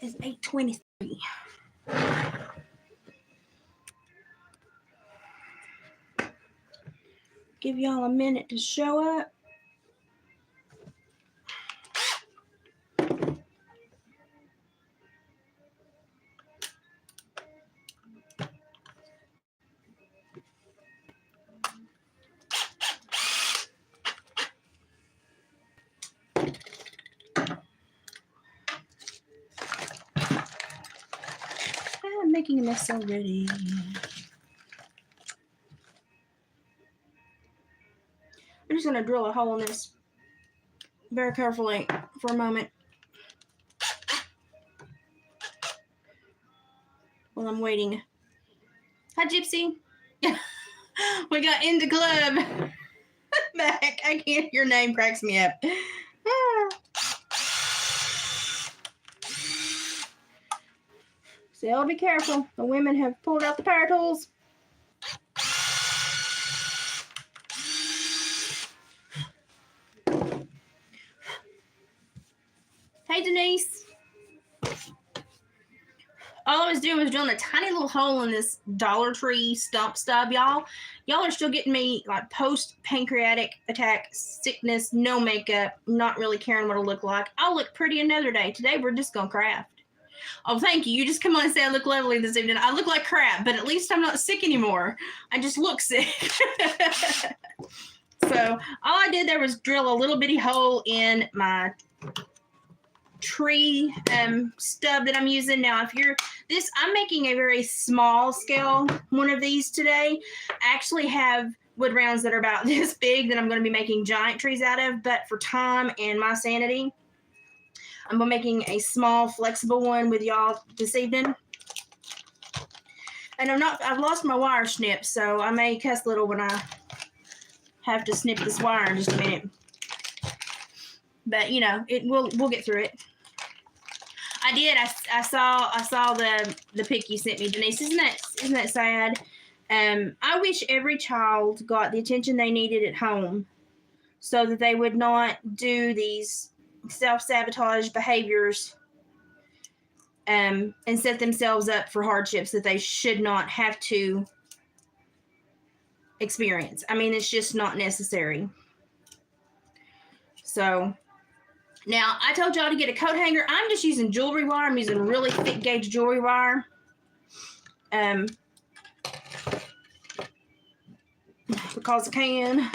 is 8:23. Give y'all a minute to show up. I'm making a mess already. I'm just going to drill a hole in this very carefully for a moment while I'm waiting. Hi, Gypsy. We got into club. Back. I can't. Your name cracks me up. So be careful. The women have pulled out the power tools. Hey, Denise. All I was doing was drilling a tiny little hole in this Dollar Tree stump stub, y'all. Y'all are still getting me like post-pancreatic attack sickness, no makeup, not really caring what I look like. I'll look pretty another day. Today we're just going to craft. Oh, thank you. You just come on and say I look lovely this evening. I look like crap, but at least I'm not sick anymore. I just look sick. So all I did there was drill a little bitty hole in my tree stub that I'm using. Now, if you're this, I'm making a very small scale one of these today. I actually have wood rounds that are about this big that I'm going to be making giant trees out of, but for time and my sanity, I'm making a small flexible one with y'all this evening. And I've lost my wire snip, so I may cuss a little when I have to snip this wire in just a minute. But you know, we'll get through it. I did. I saw the pic you sent me, Denise. Isn't that sad? I wish every child got the attention they needed at home, so that they would not do these self-sabotage behaviors, and set themselves up for hardships that they should not have to experience. I mean, it's just not necessary. So. Now, I told y'all to get a coat hanger. I'm just using jewelry wire. I'm using really thick gauge jewelry wire. Because I can.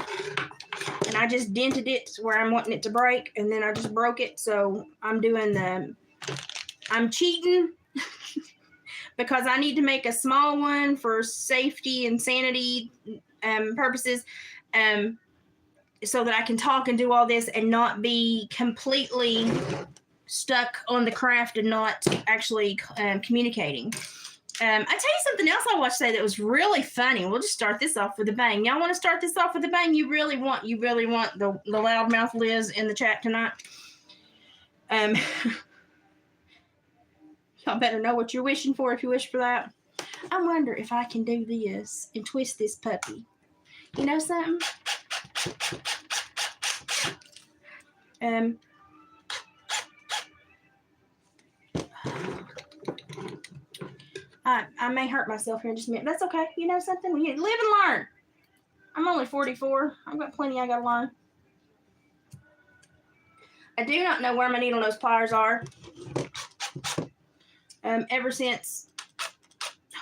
And I just dented it where I'm wanting it to break. And then I just broke it. So I'm cheating. Because I need to make a small one for safety and sanity purposes. So that I can talk and do all this and not be completely stuck on the craft and not actually communicating. I tell you something else I watched today that was really funny. We'll just start this off with a bang. Y'all want to start this off with a bang? You really want the loudmouth Liz in the chat tonight? Y'all better know what you're wishing for if you wish for that. I wonder if I can do this and twist this puppy. You know something? I may hurt myself here in just a minute. That's okay. You know something? We live and learn. I'm only 44. I've got plenty I got to learn. I do not know where my needle nose pliers are. Ever since,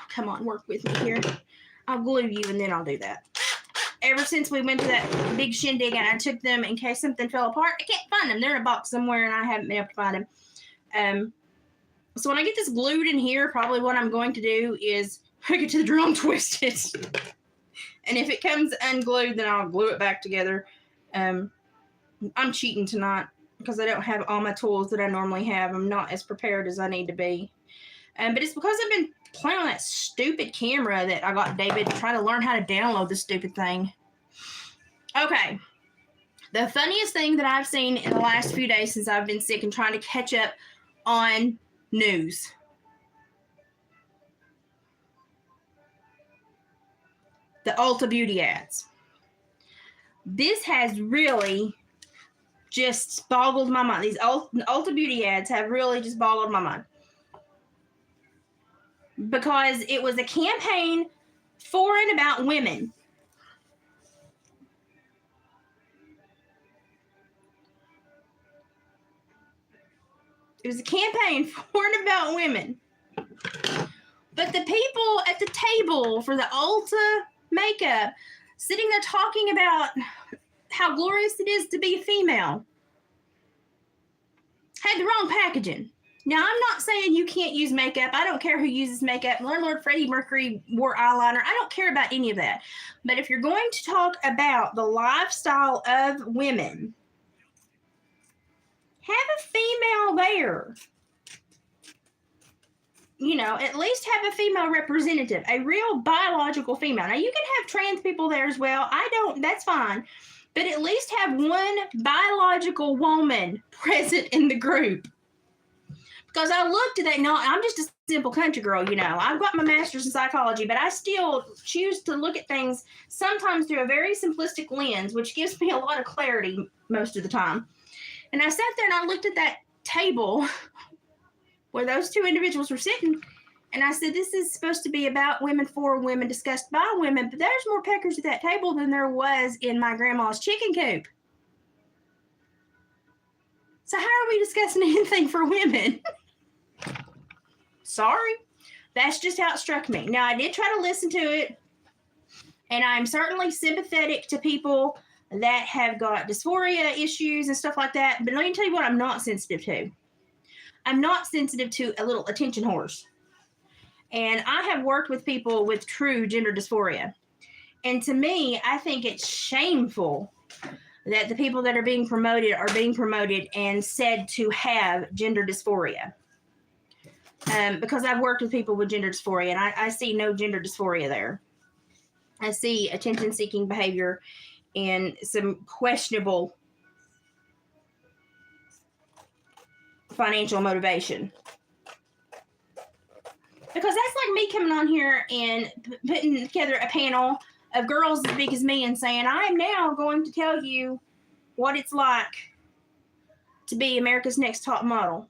come on, work with me here. I'll glue you and then I'll do that. Ever since we went to that big shindig and I took them in case something fell apart, I can't find them. They're in a box somewhere and I haven't been able to find them. So when I get this glued in here, probably what I'm going to do is hook it to the drill and twist it. And if it comes unglued, then I'll glue it back together. I'm cheating tonight because I don't have all my tools that I normally have. I'm not as prepared as I need to be. But it's because I've been playing on that stupid camera that I got David trying to learn how to download this stupid thing. Okay. The funniest thing that I've seen in the last few days since I've been sick and trying to catch up on news. The Ulta Beauty ads. This has really just boggled my mind. These Ulta Beauty ads have really just boggled my mind. because it was a campaign for and about women. It was a campaign for and about women. But the people at the table for the Ulta makeup, sitting there talking about how glorious it is to be a female, had the wrong packaging. Now, I'm not saying you can't use makeup. I don't care who uses makeup. Lord Freddie Mercury wore eyeliner. I don't care about any of that. But if you're going to talk about the lifestyle of women, have a female there. You know, at least have a female representative, a real biological female. Now, you can have trans people there as well. That's fine. But at least have one biological woman present in the group. Because I looked at that, no, I'm just a simple country girl, you know. I've got my master's in psychology, but I still choose to look at things sometimes through a very simplistic lens, which gives me a lot of clarity most of the time. And I sat there and I looked at that table where those two individuals were sitting, and I said, this is supposed to be about women, for women, discussed by women, but there's more peckers at that table than there was in my grandma's chicken coop. So how are we discussing anything for women? Sorry. That's just how it struck me. Now, I did try to listen to it, and I'm certainly sympathetic to people that have got dysphoria issues and stuff like that, but let me tell you what I'm not sensitive to. I'm not sensitive to a little attention whores. And I have worked with people with true gender dysphoria. And to me, I think it's shameful that the people that are being promoted and said to have gender dysphoria. Because I've worked with people with gender dysphoria, and I see no gender dysphoria there. I see attention-seeking behavior and some questionable financial motivation. Because that's like me coming on here and putting together a panel of girls as big as me and saying, I am now going to tell you what it's like to be America's Next Top Model,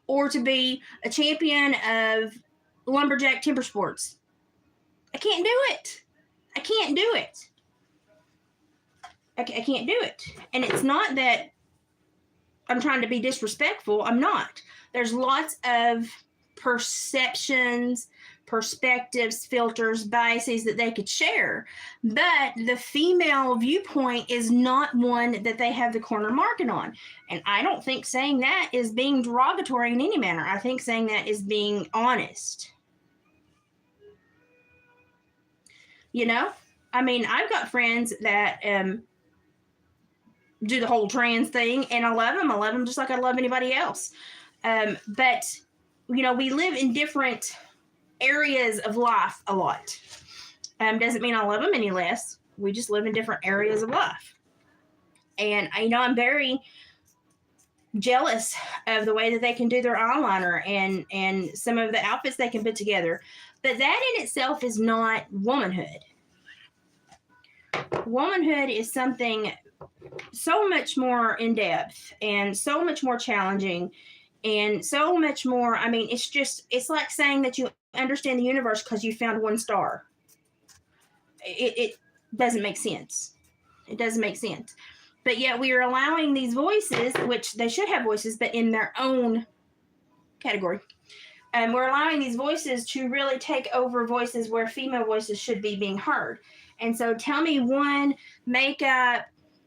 or to be a champion of lumberjack timber sports. I can't do it. I can't do it. I can't do it. And it's not that I'm trying to be disrespectful. I'm not. There's lots of perceptions, perspectives, filters, biases that they could share. But the female viewpoint is not one that they have the corner market on. And I don't think saying that is being derogatory in any manner. I think saying that is being honest. You know? I mean, I've got friends that do the whole trans thing, and I love them. I love them just like I love anybody else. But, you know, we live in different areas of life a lot. Doesn't mean I love them any less. We just live in different areas of life. And I know I'm very jealous of the way that they can do their eyeliner and some of the outfits they can put together. But that in itself is not womanhood. Womanhood is something so much more in depth and so much more challenging and so much more. I mean, it's like saying that you understand the universe because you found one star. It doesn't make sense. It doesn't make sense. But yet we are allowing these voices, which they should have voices, but in their own category. And we're allowing these voices to really take over voices where female voices should be being heard. And so tell me one makeup,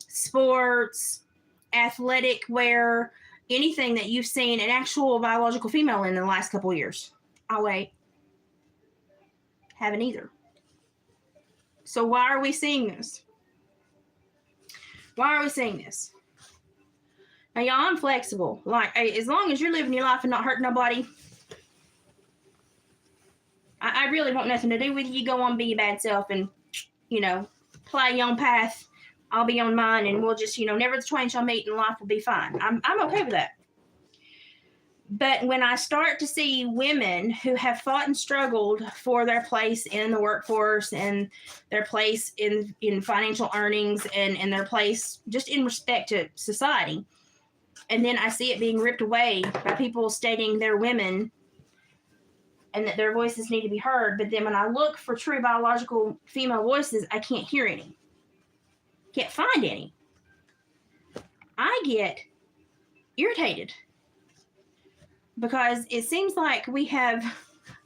sports, athletic wear, anything that you've seen an actual biological female in the last couple of years. I'll wait. Haven't either. So why are we seeing this? Why are we seeing this? Now, y'all, I'm flexible. Like, as long as you're living your life and not hurting nobody, I really want nothing to do with you. Go on, be your bad self and, you know, play your own path. I'll be on mine, and we'll just, you know, never the twain shall meet and life will be fine. I'm okay with that. But when I start to see women who have fought and struggled for their place in the workforce and their place in financial earnings and their place just in respect to society, and then I see it being ripped away by people stating they're women and that their voices need to be heard. But then when I look for true biological female voices, I can't hear any. Can't find any. I get irritated because it seems like we have,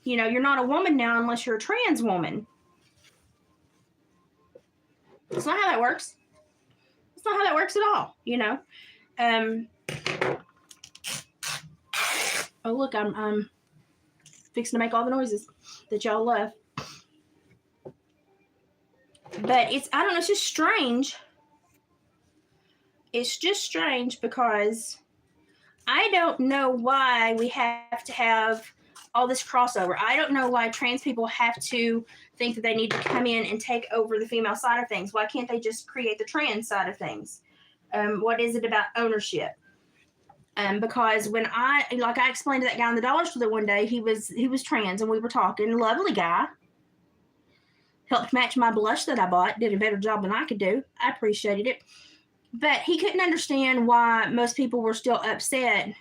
you're not a woman now unless you're a trans woman. It's not how that works. It's not how that works at all, Oh, look, I'm fixing to make all the noises that y'all love. But I don't know, it's just strange. It's just strange because I don't know why we have to have all this crossover. I don't know why trans people have to think that they need to come in and take over the female side of things. Why can't they just create the trans side of things? What is it about ownership? Because when I explained to that guy in the dollar store one day, he was trans, and we were talking. Lovely guy. Helped match my blush that I bought. Did a better job than I could do. I appreciated it. But he couldn't understand why most people were still upset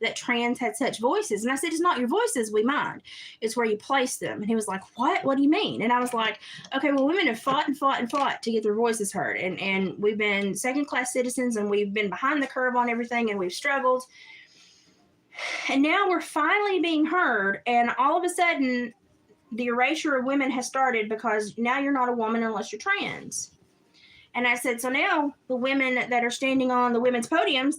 that trans had such voices. And I said, it's not your voices we mind. It's where you place them. And he was like, what? What do you mean? And I was like, okay, well, women have fought and fought and fought to get their voices heard. And we've been second-class citizens, and we've been behind the curve on everything, and we've struggled. And now we're finally being heard. And all of a sudden, the erasure of women has started because now you're not a woman unless you're trans. And I said, so now the women that are standing on the women's podiums,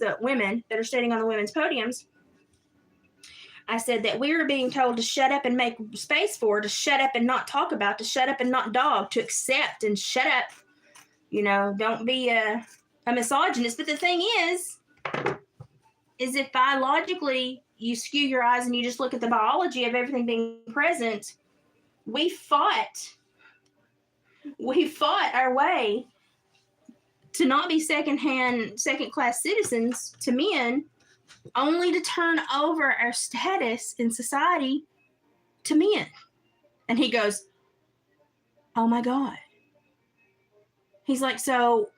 I said that we are being told to shut up and make space for, to shut up and not talk about, to shut up and not dog, to accept and shut up. Don't be a misogynist. But the thing is if biologically you skew your eyes and you just look at the biology of everything being present, we fought our way to not be second-class citizens to men, only to turn over our status in society to men. And he goes, oh my God. He's like, so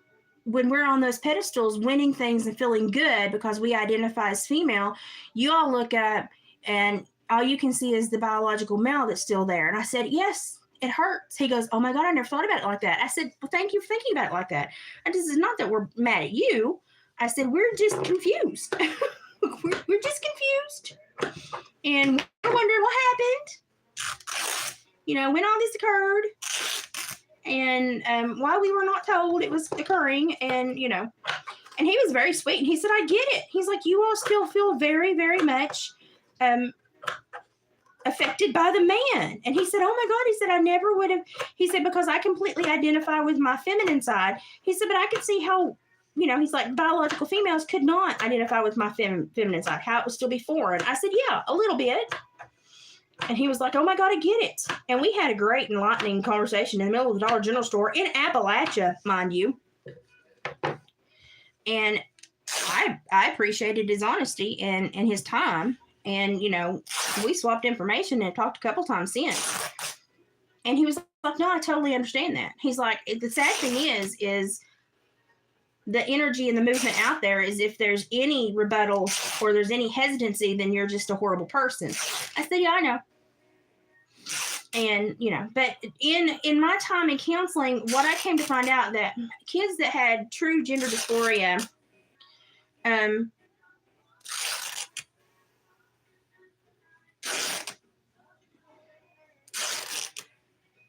when we're on those pedestals winning things and feeling good because we identify as female, you all look up and all you can see is the biological male that's still there. And I said, yes, it hurts. He goes, oh my God, I never thought about it like that. I said, well, thank you for thinking about it like that. And this is not that we're mad at you. I said, we're just confused. we're just confused. And we're wondering what happened. When all this occurred. And why we were not told it was occurring. And, and he was very sweet. And he said, I get it. He's like, you all still feel very, very much affected by the man. And he said, oh my God, he said, I never would have, he said, because I completely identify with my feminine side. He said, but I could see how, he's like, biological females could not identify with my feminine side, how it would still be foreign. I said, yeah, a little bit. And he was like, oh my God, I get it. And we had a great enlightening conversation in the middle of the Dollar General store in Appalachia, mind you. And I appreciated his honesty and his time. And, we swapped information and talked a couple times since. And he was like, no, I totally understand that. He's like, the sad thing is the energy and the movement out there is if there's any rebuttal or there's any hesitancy, then you're just a horrible person. I said, yeah, I know. And, but in my time in counseling, what I came to find out that kids that had true gender dysphoria,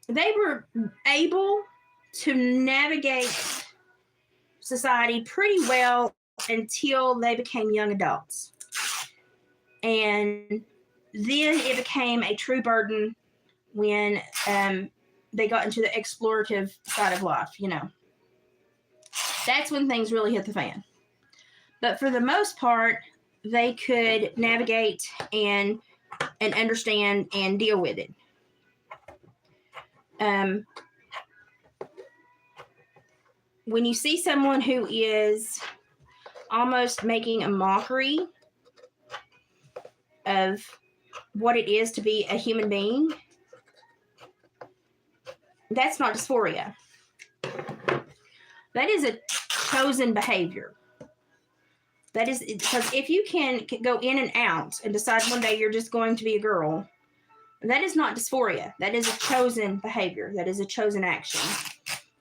they were able to navigate society pretty well until they became young adults. And then it became a true burden when they got into the explorative side of life, That's when things really hit the fan. But for the most part, they could navigate and understand and deal with it. When you see someone who is almost making a mockery of what it is to be a human being, that's not dysphoria. That is a chosen behavior. That is because if you can go in and out and decide one day you're just going to be a girl, That is not dysphoria. That is a chosen behavior. That is a chosen action.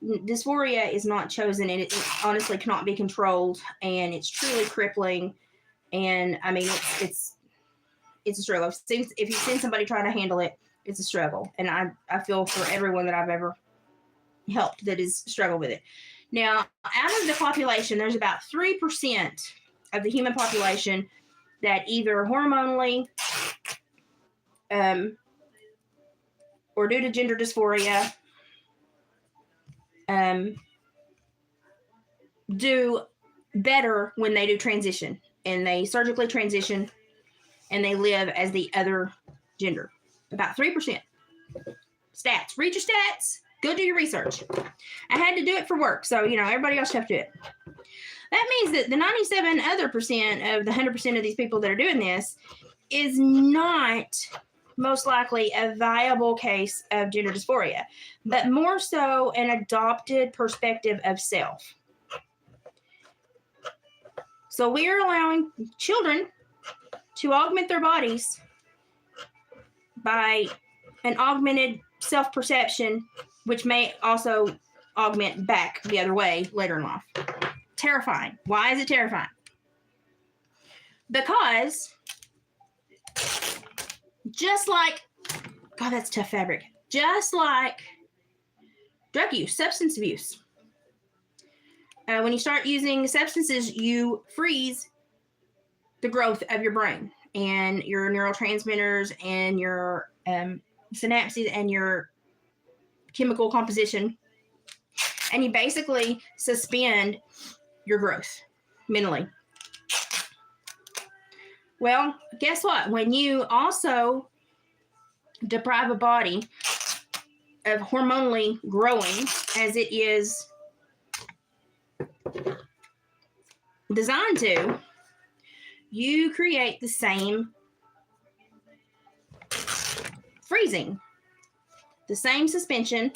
Dysphoria is not chosen, and it honestly cannot be controlled, and it's truly crippling. And I mean, it's a struggle. If you've seen somebody trying to handle it, it's a struggle. And I feel for everyone that I've ever helped that is struggled with it. Now, out of the population, there's about 3% of the human population that either hormonally or due to gender dysphoria do better when they do transition, and they surgically transition and they live as the other gender. About 3%. Stats. Read your stats. Go do your research. I had to do it for work, so everybody else should have to do it. That means that the 97 other percent of the 100% of these people that are doing this is not most likely a viable case of gender dysphoria, but more so an adopted perspective of self. So we are allowing children to augment their bodies by an augmented self-perception, which may also augment back the other way later in life. Terrifying. Why is it terrifying? Because just like, God, that's tough fabric. Just like drug use, substance abuse. When you start using substances, you freeze the growth of your brain and your neurotransmitters and your synapses and your chemical composition. And you basically suspend your growth mentally. Well, guess what? When you also deprive a body of hormonally growing as it is designed to, you create the same freezing, the same suspension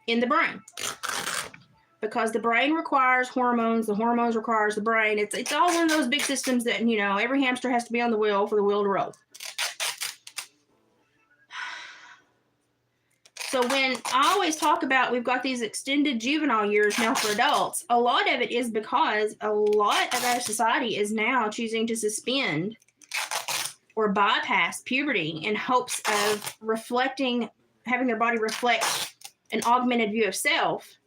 in the brain. Because the brain requires hormones, the hormones requires the brain. It's all one of those big systems that, every hamster has to be on the wheel for the wheel to roll. So when I always talk about we've got these extended juvenile years now for adults, a lot of it is because a lot of our society is now choosing to suspend or bypass puberty in hopes of having their body reflect an augmented view of self.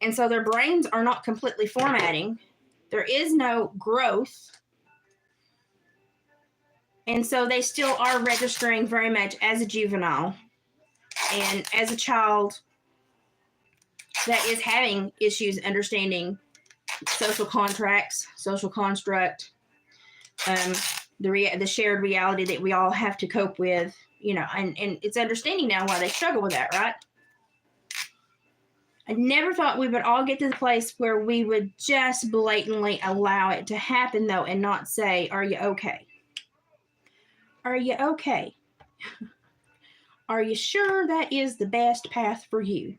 And so their brains are not completely formatting. There is no growth. And so they still are registering very much as a juvenile and as a child that is having issues understanding social contracts, social construct, the shared reality that we all have to cope with, and it's understanding now why they struggle with that, right? I never thought we would all get to the place where we would just blatantly allow it to happen, though, and not say, are you okay? Are you okay? Are you sure that is the best path for you?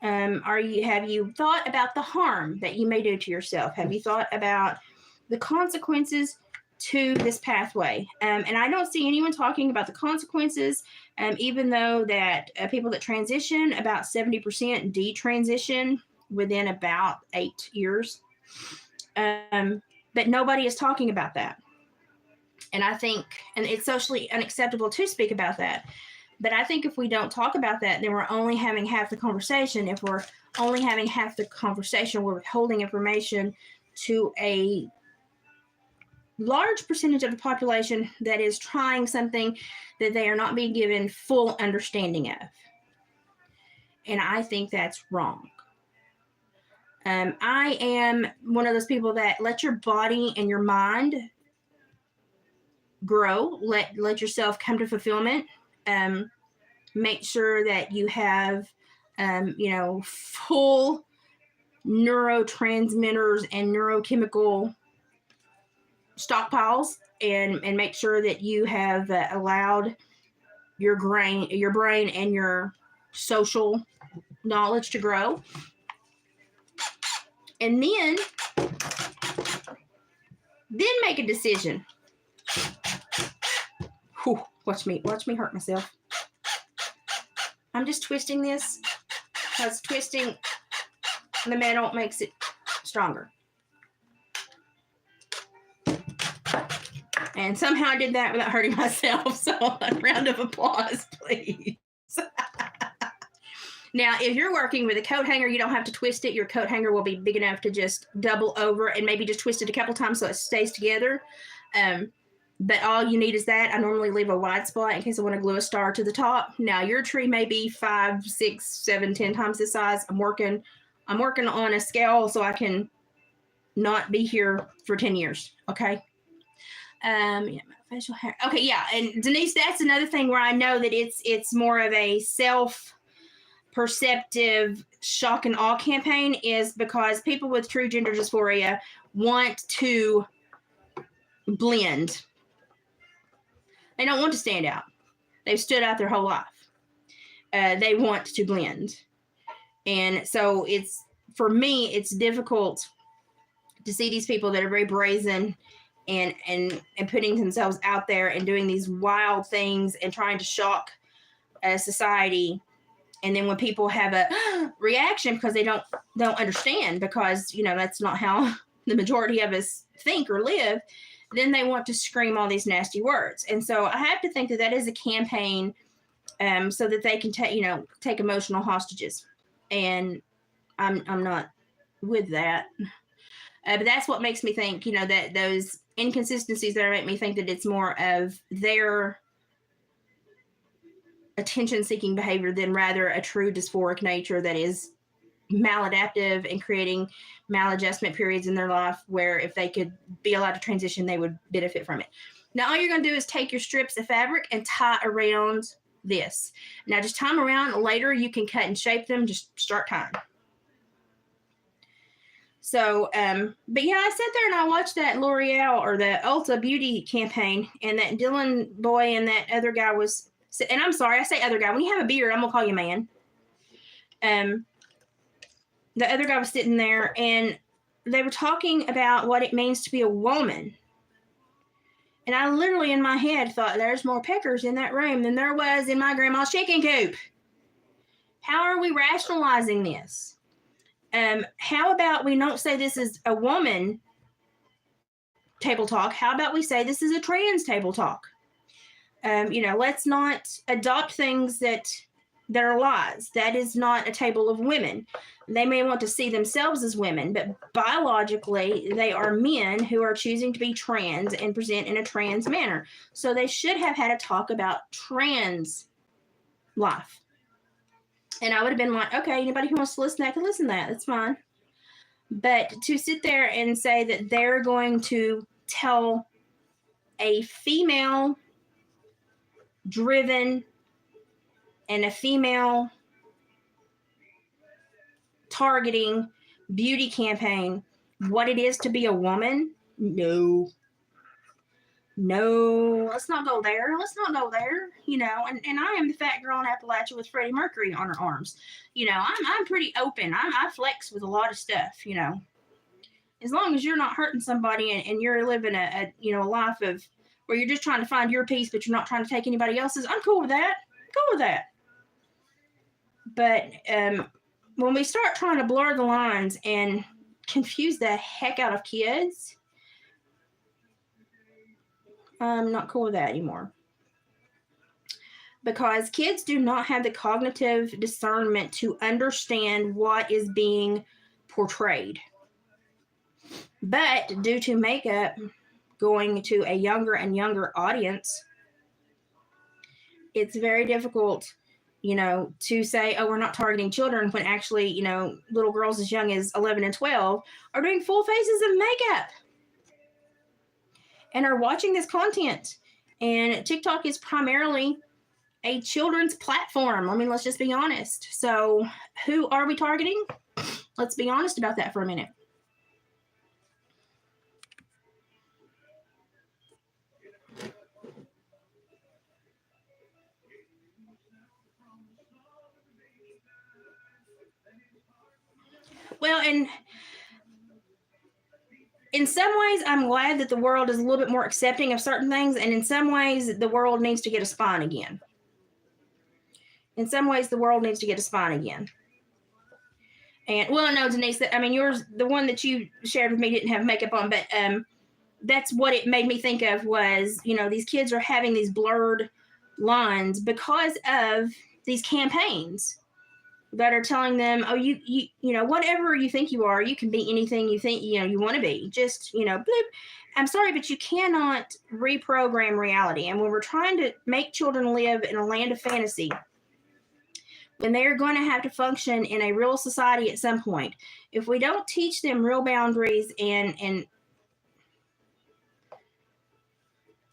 Have you thought about the harm that you may do to yourself? Have you thought about the consequences to this pathway? And I don't see anyone talking about the consequences, even though that people that transition, about 70% detransition within about 8 years. But nobody is talking about that. And I think, and it's socially unacceptable to speak about that. But I think if we don't talk about that, then we're only having half the conversation. If we're only having half the conversation, we're withholding information to a large percentage of the population that is trying something that they are not being given full understanding of. And I think that's wrong. I am one of those people that let your body and your mind grow, let yourself come to fulfillment. Make sure that you have, full neurotransmitters and neurochemical stockpiles, and make sure that you have allowed your brain and your social knowledge to grow. And then make a decision. Watch me hurt myself. I'm just twisting this because twisting the metal makes it stronger. And somehow I did that without hurting myself. So a round of applause, please. Now, if you're working with a coat hanger, you don't have to twist it. Your coat hanger will be big enough to just double over and maybe just twist it a couple times so it stays together. But all you need is that. I normally leave a wide spot in case I want to glue a star to the top. Now, your tree may be 5, 6, 7, 10 times this size. I'm working on a scale so I can not be here for 10 years. Okay. Yeah, facial hair. Okay, yeah. And Denise, that's another thing where I know that it's more of a self-perceptive shock and awe campaign, is because people with true gender dysphoria want to blend. They don't want to stand out. They've stood out their whole life. They want to blend. And so for me, it's difficult to see these people that are very brazen and putting themselves out there and doing these wild things and trying to shock society. And then when people have a reaction because they don't understand, because, that's not how the majority of us think or live, then they want to scream all these nasty words. And so I have to think that is a campaign so that they can take emotional hostages. And I'm not with that. But that's what makes me think, that those inconsistencies there make me think that it's more of their attention-seeking behavior than rather a true dysphoric nature that is maladaptive and creating maladjustment periods in their life where if they could be allowed to transition, they would benefit from it. Now, all you're going to do is take your strips of fabric and tie around this. Now, just tie them around. Later, you can cut and shape them. Just start tying. So, but yeah, I sat there and I watched that L'Oreal or the Ulta Beauty campaign, and that Dylan boy and that other guy was, and I'm sorry, I say other guy. When you have a beard, I'm going to call you man. The other guy was sitting there and they were talking about what it means to be a woman. And I literally in my head thought, there's more peckers in that room than there was in my grandma's chicken coop. How are we rationalizing this? How about we don't say this is a woman table talk? How about we say this is a trans table talk? Let's not adopt things that are lies. That is not a table of women. They may want to see themselves as women, but biologically, they are men who are choosing to be trans and present in a trans manner. So they should have had a talk about trans life. And I would have been like, okay, anybody who wants to listen to that can listen to that. That's fine. But to sit there and say that they're going to tell a female-driven and a female targeting beauty campaign what it is to be a woman, no, let's not go there. And I am the fat girl in Appalachia with Freddie Mercury on her arms. I'm pretty open. I flex with a lot of stuff, as long as you're not hurting somebody and you're living a life of where you're just trying to find your peace, but you're not trying to take anybody else's. I'm cool with that. But when we start trying to blur the lines and confuse the heck out of kids, I'm not cool with that anymore. Because kids do not have the cognitive discernment to understand what is being portrayed. But due to makeup going to a younger and younger audience, it's very difficult, to say, oh, we're not targeting children, when actually, little girls as young as 11 and 12 are doing full faces of makeup and are watching this content. And TikTok is primarily a children's platform. Let's just be honest. So who are we targeting? Let's be honest about that for a minute. Well, and in some ways, I'm glad that the world is a little bit more accepting of certain things, and in some ways, the world needs to get a spine again. In some ways, the world needs to get a spine again. And well, no, Denise, I mean, yours, the one that you shared with me didn't have makeup on, but that's what it made me think of was, you know, these kids are having these blurred lines because of these campaigns that are telling them, oh, you know, whatever you think you are, you can be anything you think, you know, you want to be. Just, you know, bloop. I'm sorry, but you cannot reprogram reality. And when we're trying to make children live in a land of fantasy, when they're going to have to function in a real society at some point, if we don't teach them real boundaries and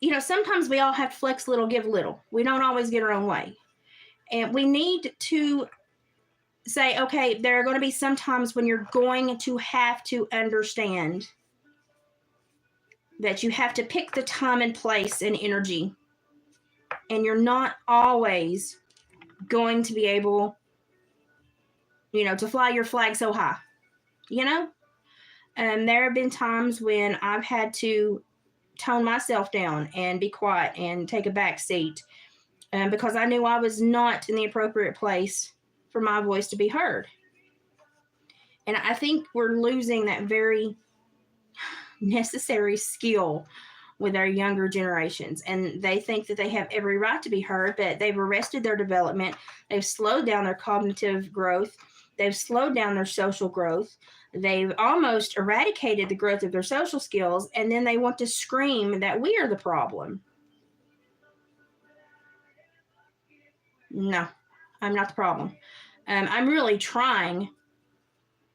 you know, sometimes we all have to flex a little, give a little. We don't always get our own way. And we need to say, okay, there are going to be some times when you're going to have to understand that you have to pick the time and place and energy. And you're not always going to be able, you know, to fly your flag so high, you know? There have been times when I've had to tone myself down and be quiet and take a back seat because I knew I was not in the appropriate place for my voice to be heard. And I think we're losing that very necessary skill with our younger generations. And they think that they have every right to be heard, but they've arrested their development. They've slowed down their cognitive growth. They've slowed down their social growth. They've almost eradicated the growth of their social skills. And then they want to scream that we are the problem. No, I'm not the problem. I'm really trying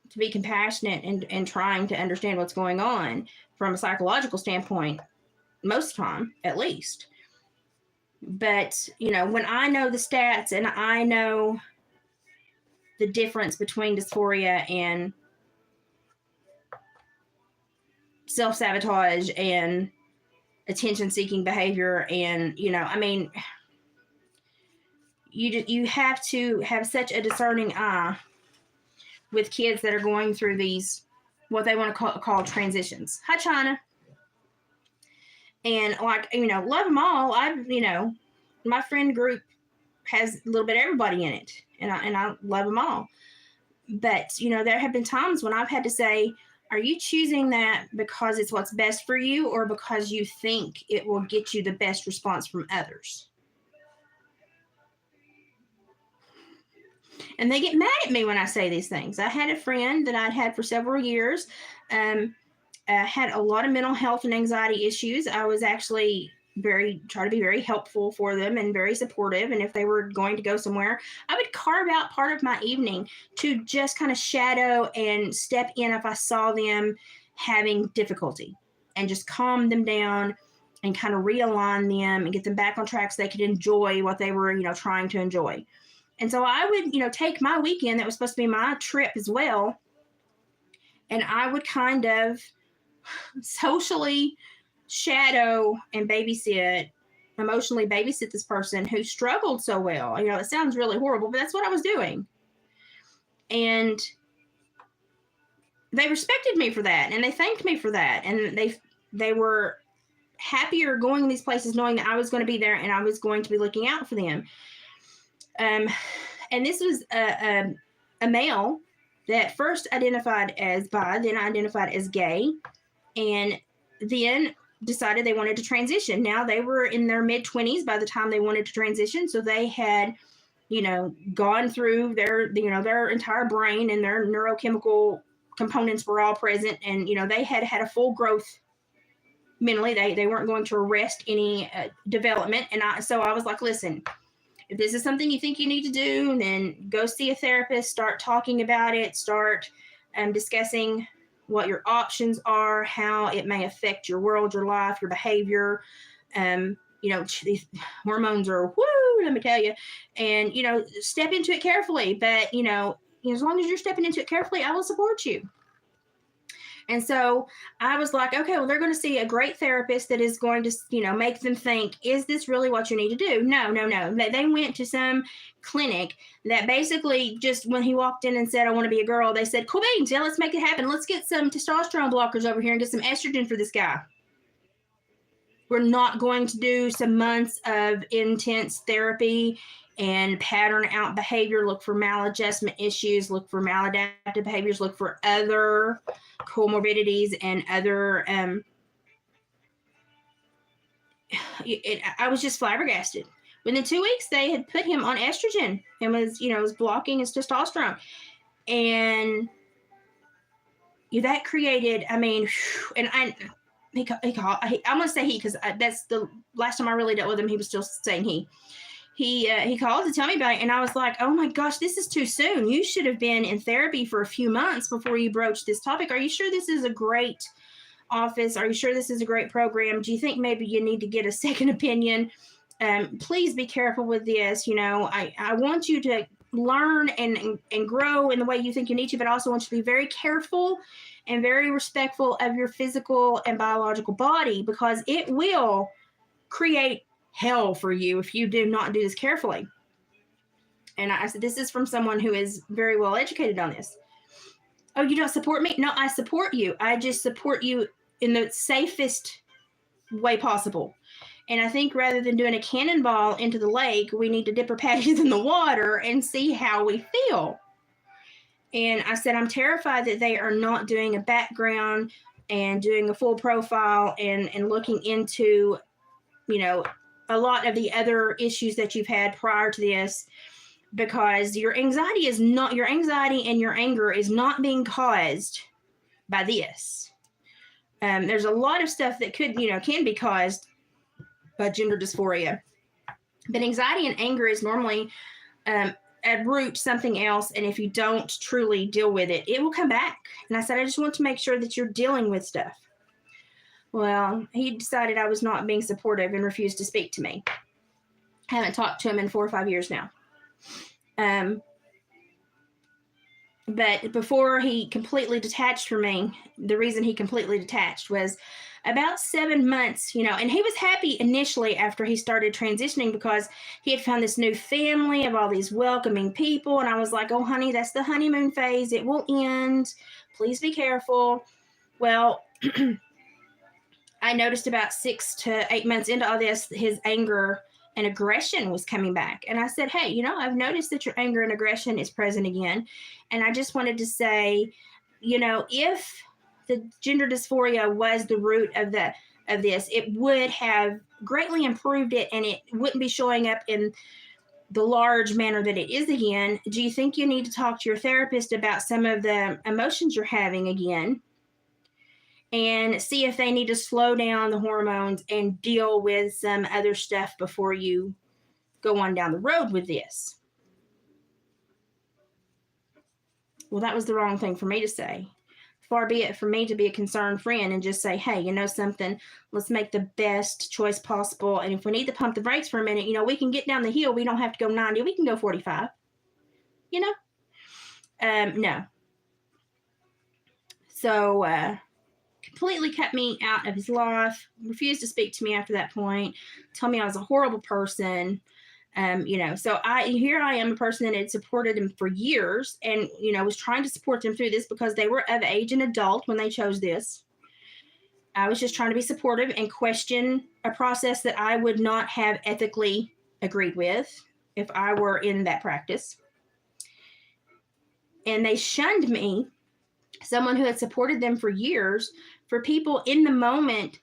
to be compassionate and trying to understand what's going on from a psychological standpoint, most of the time, at least. But, you know, when I know the stats and I know the difference between dysphoria and self-sabotage and attention-seeking behavior, and, you know, I mean, you have to have such a discerning eye with kids that are going through these, what they want to call transitions. Hi, China. And, like, you know, love them all. You know, my friend group has a little bit of everybody in it, and I love them all. But, you know, there have been times when I've had to say, are you choosing that because it's what's best for you or because you think it will get you the best response from others? And they get mad at me when I say these things. I had a friend that I'd had for several years, had a lot of mental health and anxiety issues. I was actually try to be very helpful for them and very supportive. And if they were going to go somewhere, I would carve out part of my evening to just kind of shadow and step in if I saw them having difficulty and just calm them down and kind of realign them and get them back on track so they could enjoy what they were, you know, trying to enjoy. And so I would, you know, take my weekend that was supposed to be my trip as well, and I would kind of socially shadow and emotionally babysit this person who struggled so well. You know, it sounds really horrible, but that's what I was doing. And they respected me for that, and they thanked me for that, and they were happier going to these places knowing that I was going to be there and I was going to be looking out for them. And this was a male that first identified as bi, then identified as gay, and then decided they wanted to transition. Now they were in their mid-20s by the time they wanted to transition, so they had, you know, gone through their, you know, their entire brain and their neurochemical components were all present, and, you know, they had a full growth mentally. They weren't going to arrest any development. And so I was like, listen, if this is something you think you need to do, then go see a therapist, start talking about it, start discussing what your options are, how it may affect your world, your life, your behavior. You know, these hormones are woo, let me tell you. And, you know, step into it carefully. But, you know, as long as you're stepping into it carefully, I will support you. And so I was like, okay, well, they're going to see a great therapist that is going to, make them think, is this really what you need to do? No, no, no. They went to some clinic that basically just when he walked in and said, I want to be a girl, they said, cool beans, yeah, let's make it happen. Let's get some testosterone blockers over here and get some estrogen for this guy. We're not going to do some months of intense therapy and pattern out behavior, look for maladjustment issues, look for maladaptive behaviors, look for other comorbidities and other I was just flabbergasted. Within 2 weeks, they had put him on estrogen and was blocking his testosterone. And that created, I'm going to say he, because that's the last time I really dealt with him, he was still saying he. He called to tell me about it, and I was like, oh my gosh, this is too soon. You should have been in therapy for a few months before you broached this topic. Are you sure this is a great office? Are you sure this is a great program? Do you think maybe you need to get a second opinion? Please be careful with this. I want you to learn and grow in the way you think you need to, but I also want you to be very careful and very respectful of your physical and biological body, because it will create hell for you if you do not do this carefully. And I said, this is from someone who is very well educated on this. Oh, you don't support me? No, I support you. I just support you in the safest way possible. And I think rather than doing a cannonball into the lake, we need to dip our patties in the water and see how we feel. And I said, I'm terrified that they are not doing a background and doing a full profile and looking into, a lot of the other issues that you've had prior to this, because your anxiety and your anger is not being caused by this. There's a lot of stuff that can be caused by gender dysphoria, but anxiety and anger is normally at root something else. And if you don't truly deal with it, it will come back. And I said, I just want to make sure that you're dealing with stuff. Well, he decided I was not being supportive and refused to speak to me. I haven't talked to him in 4 or 5 years now. But before he completely detached from me, the reason he completely detached was about 7 months, and he was happy initially after he started transitioning because he had found this new family of all these welcoming people. And I was like, oh, honey, that's the honeymoon phase. It will end. Please be careful. Well, I noticed about 6 to 8 months into all this, his anger and aggression was coming back. And I said, hey, I've noticed that your anger and aggression is present again. And I just wanted to say, if the gender dysphoria was the root of this, it would have greatly improved it, and it wouldn't be showing up in the large manner that it is again. Do you think you need to talk to your therapist about some of the emotions you're having again? And see if they need to slow down the hormones and deal with some other stuff before you go on down the road with this. Well, that was the wrong thing for me to say. Far be it for me to be a concerned friend and just say, hey, something, let's make the best choice possible. And if we need to pump the brakes for a minute, we can get down the hill. We don't have to go 90. We can go 45. No. So, completely cut me out of his life, refused to speak to me after that point, told me I was a horrible person. So here I am, a person that had supported him for years and, was trying to support them through this because they were of age and adult when they chose this. I was just trying to be supportive and question a process that I would not have ethically agreed with if I were in that practice. And they shunned me, someone who had supported them for years, for people in the moment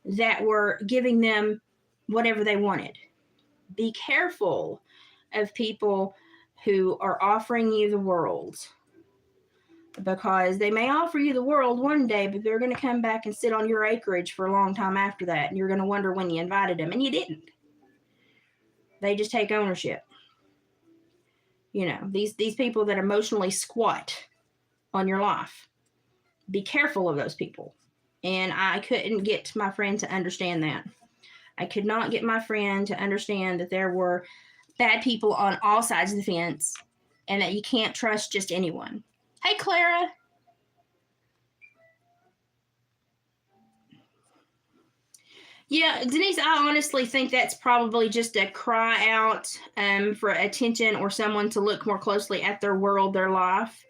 that were giving them whatever they wanted. Be careful of people who are offering you the world, because they may offer you the world one day, but they're going to come back and sit on your acreage for a long time after that. And you're going to wonder when you invited them, and you didn't. They just take ownership. These people that emotionally squat on your life. Be careful of those people. And I couldn't get my friend to understand that. I could not get my friend to understand that there were bad people on all sides of the fence and that you can't trust just anyone. Hey, Clara. Yeah, Denise, I honestly think that's probably just a cry out for attention or someone to look more closely at their world, their life.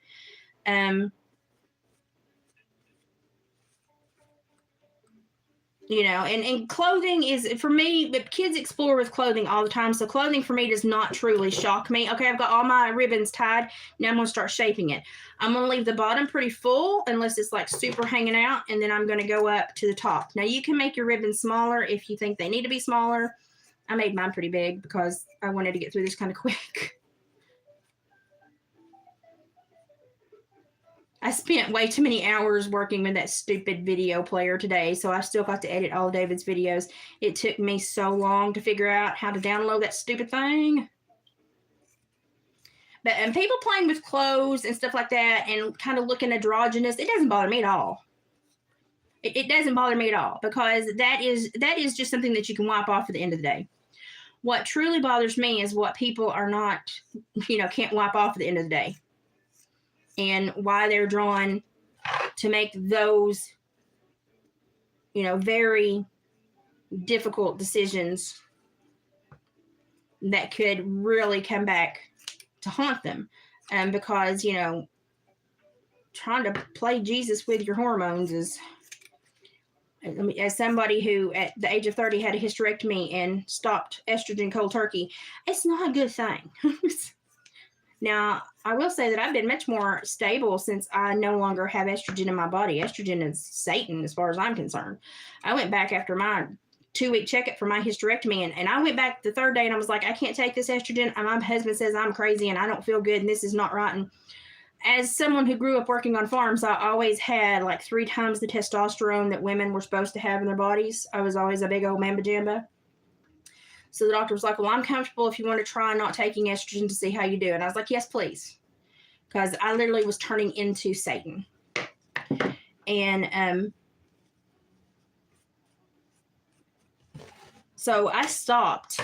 You know, and clothing is, for me, but kids explore with clothing all the time. So clothing for me does not truly shock me. Okay, I've got all my ribbons tied. Now I'm going to start shaping it. I'm going to leave the bottom pretty full unless it's like super hanging out. And then I'm going to go up to the top. Now you can make your ribbons smaller if you think they need to be smaller. I made mine pretty big because I wanted to get through this kind of quick. I spent way too many hours working with that stupid video player today, so I still got to edit all of David's videos. It took me so long to figure out how to download that stupid thing. But people playing with clothes and stuff like that and kind of looking androgynous, it doesn't bother me at all. It doesn't bother me at all because that is just something that you can wipe off at the end of the day. What truly bothers me is what people are not, can't wipe off at the end of the day. And why they're drawn to make those, very difficult decisions that could really come back to haunt them. Because, trying to play Jesus with your hormones is, as somebody who at the age of 30 had a hysterectomy and stopped estrogen cold turkey, it's not a good thing. Now, I will say that I've been much more stable since I no longer have estrogen in my body. Estrogen is Satan as far as I'm concerned. I went back after my 2-week checkup for my hysterectomy, and I went back the third day and I was like, I can't take this estrogen. And my husband says I'm crazy and I don't feel good and this is not right. And as someone who grew up working on farms, I always had like 3 times the testosterone that women were supposed to have in their bodies. I was always a big old mamba jamba. So the doctor was like, well, I'm comfortable if you want to try not taking estrogen to see how you do. And I was like, yes, please. Because I literally was turning into Satan. And so I stopped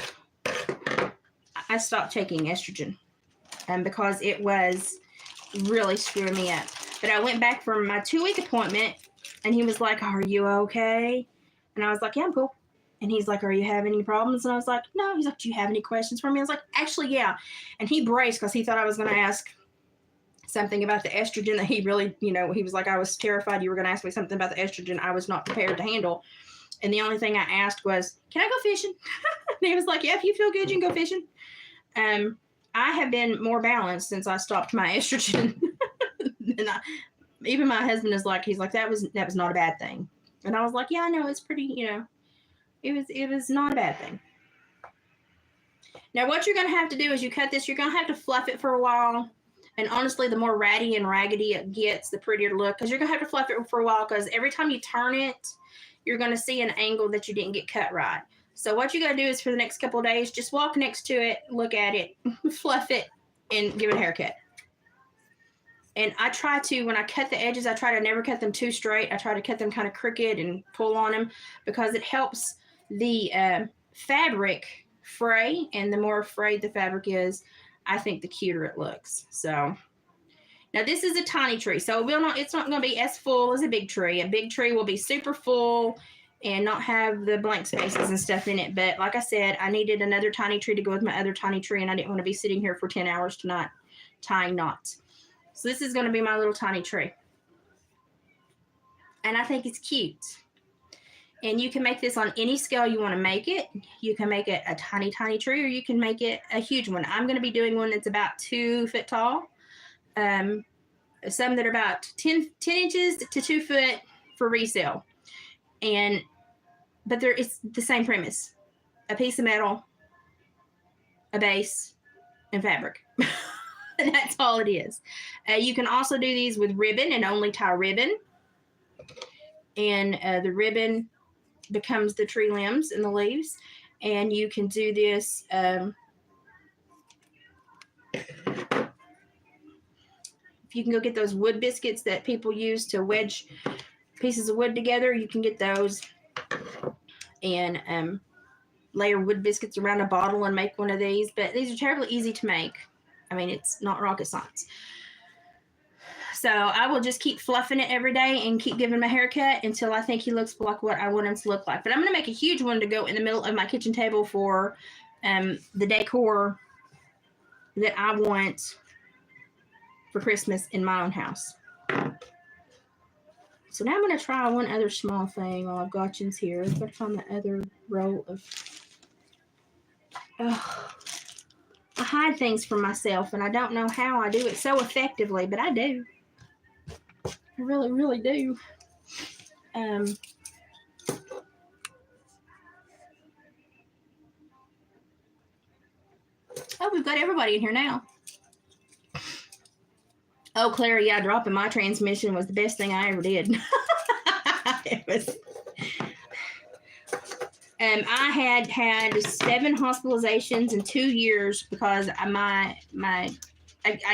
taking estrogen because it was really screwing me up. But I went back for my 2-week appointment and he was like, are you okay? And I was like, yeah, I'm cool. And he's like, are you having any problems? And I was like, no. He's like, do you have any questions for me? I was like, actually, yeah. And he braced because he thought I was going to ask something about the estrogen that he really, he was like, I was terrified you were going to ask me something about the estrogen I was not prepared to handle. And the only thing I asked was, can I go fishing? And he was like, yeah, if you feel good, you can go fishing. I have been more balanced since I stopped my estrogen. And even my husband is like, he's like, that was not a bad thing. And I was like, yeah, I know, it's pretty, it was not a bad thing. Now, what you're going to have to do is you cut this, you're going to have to fluff it for a while. And honestly, the more ratty and raggedy it gets, the prettier it looks. Because you're going to have to fluff it for a while because every time you turn it, you're going to see an angle that you didn't get cut right. So what you got to do is for the next couple of days, just walk next to it, look at it, fluff it, and give it a haircut. And I try to, when I cut the edges, I try to never cut them too straight. I try to cut them kind of crooked and pull on them because it helps the fabric fray. And the more frayed the fabric is, I think the cuter it looks. So now this is a tiny tree. So it's not going to be as full as a big tree. A big tree will be super full and not have the blank spaces and stuff in it. But like I said, I needed another tiny tree to go with my other tiny tree. And I didn't want to be sitting here for 10 hours tonight tying knots. So this is going to be my little tiny tree. And I think it's cute. And you can make this on any scale you want to make it. You can make it a tiny, tiny tree, or you can make it a huge one. I'm going to be doing one that's about 2 foot tall. Some that are about 10 inches to 2 foot for resale. But it's the same premise. A piece of metal, a base, and fabric. And that's all it is. You can also do these with ribbon and only tie ribbon. And the ribbon becomes the tree limbs and the leaves. And you can do this if you can go get those wood biscuits that people use to wedge pieces of wood together, you can get those and layer wood biscuits around a bottle and make one of these. But these are terribly easy to make. I mean, it's not rocket science. So I will just keep fluffing it every day and keep giving him a haircut until I think he looks like what I want him to look like. But I'm going to make a huge one to go in the middle of my kitchen table for the decor that I want for Christmas in my own house. So now I'm going to try one other small thing while I've got you here. I've got to find the other roll of... I hide things from myself, and I don't know how I do it so effectively, but I do. I really, really do. Oh, we've got everybody in here now. Oh, Claire, yeah, dropping my transmission was the best thing I ever did. It was... I had 7 hospitalizations in 2 years because I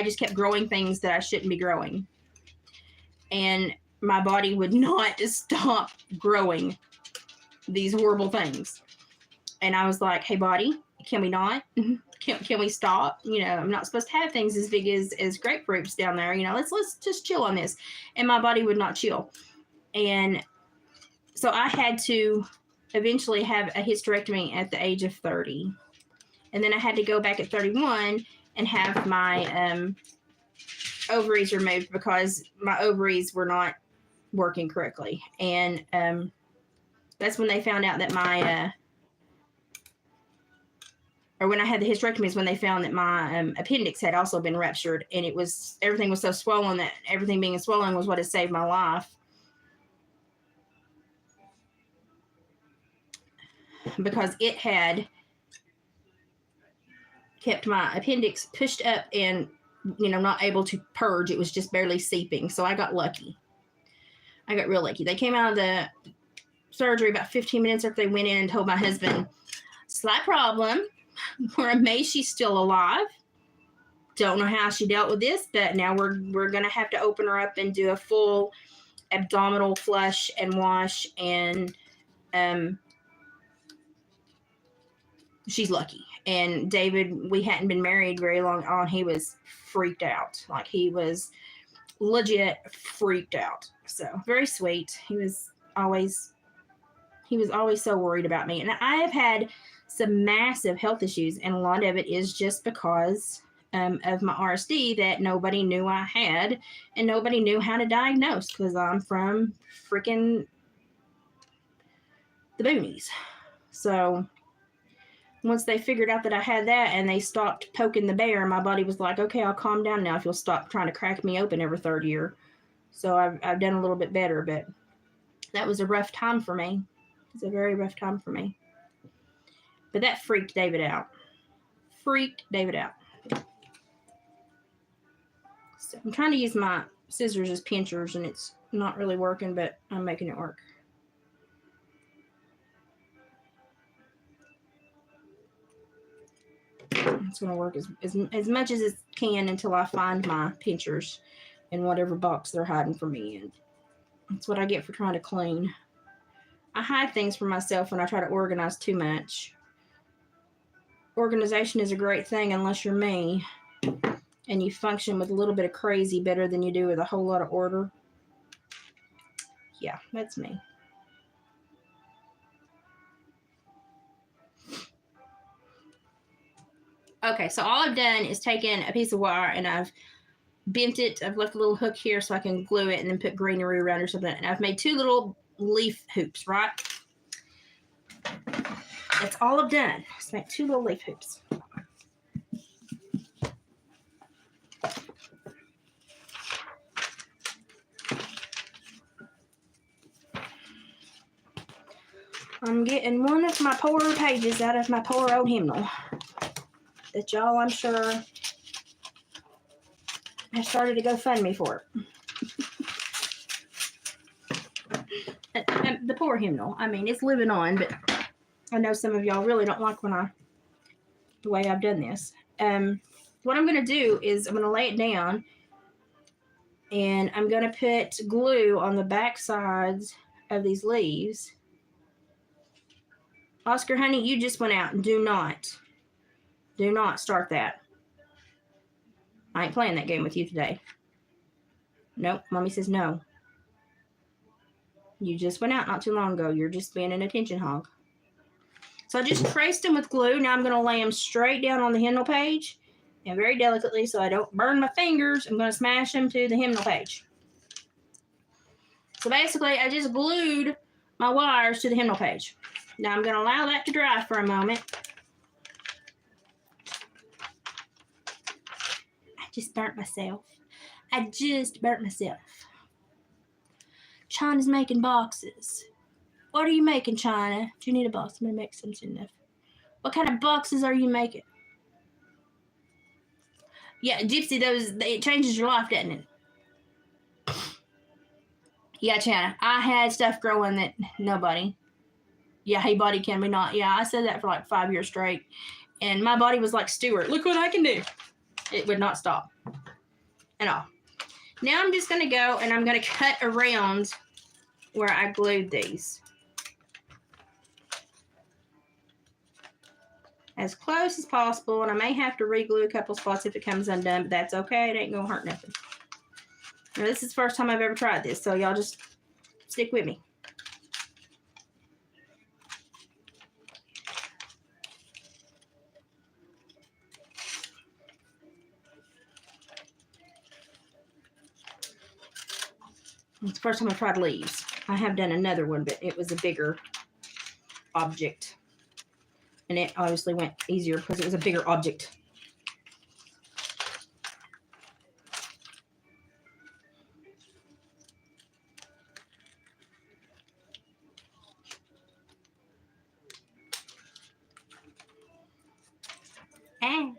just kept growing things that I shouldn't be growing. And my body would not stop growing these horrible things. And I was like, hey, body, can we not? Can we stop? You know, I'm not supposed to have things as big as grapefruits down there. You know, let's just chill on this. And my body would not chill. And so I had to eventually have a hysterectomy at the age of 30. And then I had to go back at 31 and have my ovaries removed because my ovaries were not working correctly. And that's when they found out that my, or when I had the hysterectomy is when they found that my appendix had also been ruptured. And it was, everything was so swollen that everything being swollen was what had saved my life. Because it had kept my appendix pushed up and, you know, not able to purge. It was just barely seeping. So I got lucky. I got real lucky. They came out of the surgery about 15 minutes after they went in and told my husband, slight problem. We're amazed she's still alive. Don't know how she dealt with this, but now we're going to have to open her up and do a full abdominal flush and wash. And she's lucky. And David, we hadn't been married very long on. He was freaked out. Like, he was legit freaked out. So very sweet. He was always so worried about me. And I have had some massive health issues, and a lot of it is just because of my RSD that nobody knew I had, and nobody knew how to diagnose because I'm from freaking the boonies. So once they figured out that I had that and they stopped poking the bear, my body was like, okay, I'll calm down now if you'll stop trying to crack me open every third year. So I've done a little bit better, but that was a rough time for me. It's a very rough time for me. But that freaked David out. Freaked David out. So I'm trying to use my scissors as pinchers, and it's not really working, but I'm making it work. It's going to work as much as it can until I find my pinchers in whatever box they're hiding from me. And that's what I get for trying to clean. I hide things from myself when I try to organize too much. Organization is a great thing unless you're me and you function with a little bit of crazy better than you do with a whole lot of order. Yeah, that's me. Okay, so all I've done is taken a piece of wire and I've bent it. I've left a little hook here so I can glue it and then put greenery around or something. And I've made 2 little leaf hoops, right? That's all I've done. Just make 2 little leaf hoops. I'm getting one of my poorer pages out of my poor old hymnal that y'all, I'm sure, have started to GoFundMe for it. The poor hymnal. I mean, it's living on, but I know some of y'all really don't like the way I've done this. What I'm going to do is I'm going to lay it down, and I'm going to put glue on the back sides of these leaves. Oscar, honey, you just went out. Do not start that. I ain't playing that game with you today. Nope. Mommy says no. You just went out not too long ago. You're just being an attention hog. So I just traced them with glue. Now I'm going to lay them straight down on the hymnal page. And very delicately, so I don't burn my fingers, I'm going to smash them to the hymnal page. So basically, I just glued my wires to the hymnal page. Now I'm going to allow that to dry for a moment. I just burnt myself. China's making boxes. What are you making, China? Do you need a box? I'm going to make some soon. What kind of boxes are you making? Yeah, Gypsy, it changes your life, doesn't it? Yeah, China. I had stuff growing that nobody. Yeah, hey, body, can we not? Yeah, I said that for like 5 years straight. And my body was like, Stuart, look what I can do. It would not stop at all. Now I'm just going to go and I'm going to cut around where I glued these. As close as possible, and I may have to re-glue a couple spots if it comes undone, but that's okay. It ain't gonna hurt nothing. Now, this is the first time I've ever tried this, so y'all just stick with me. It's the first time I tried leaves. I have done another one, but it was a bigger object. And it obviously went easier because it was a bigger object. I'm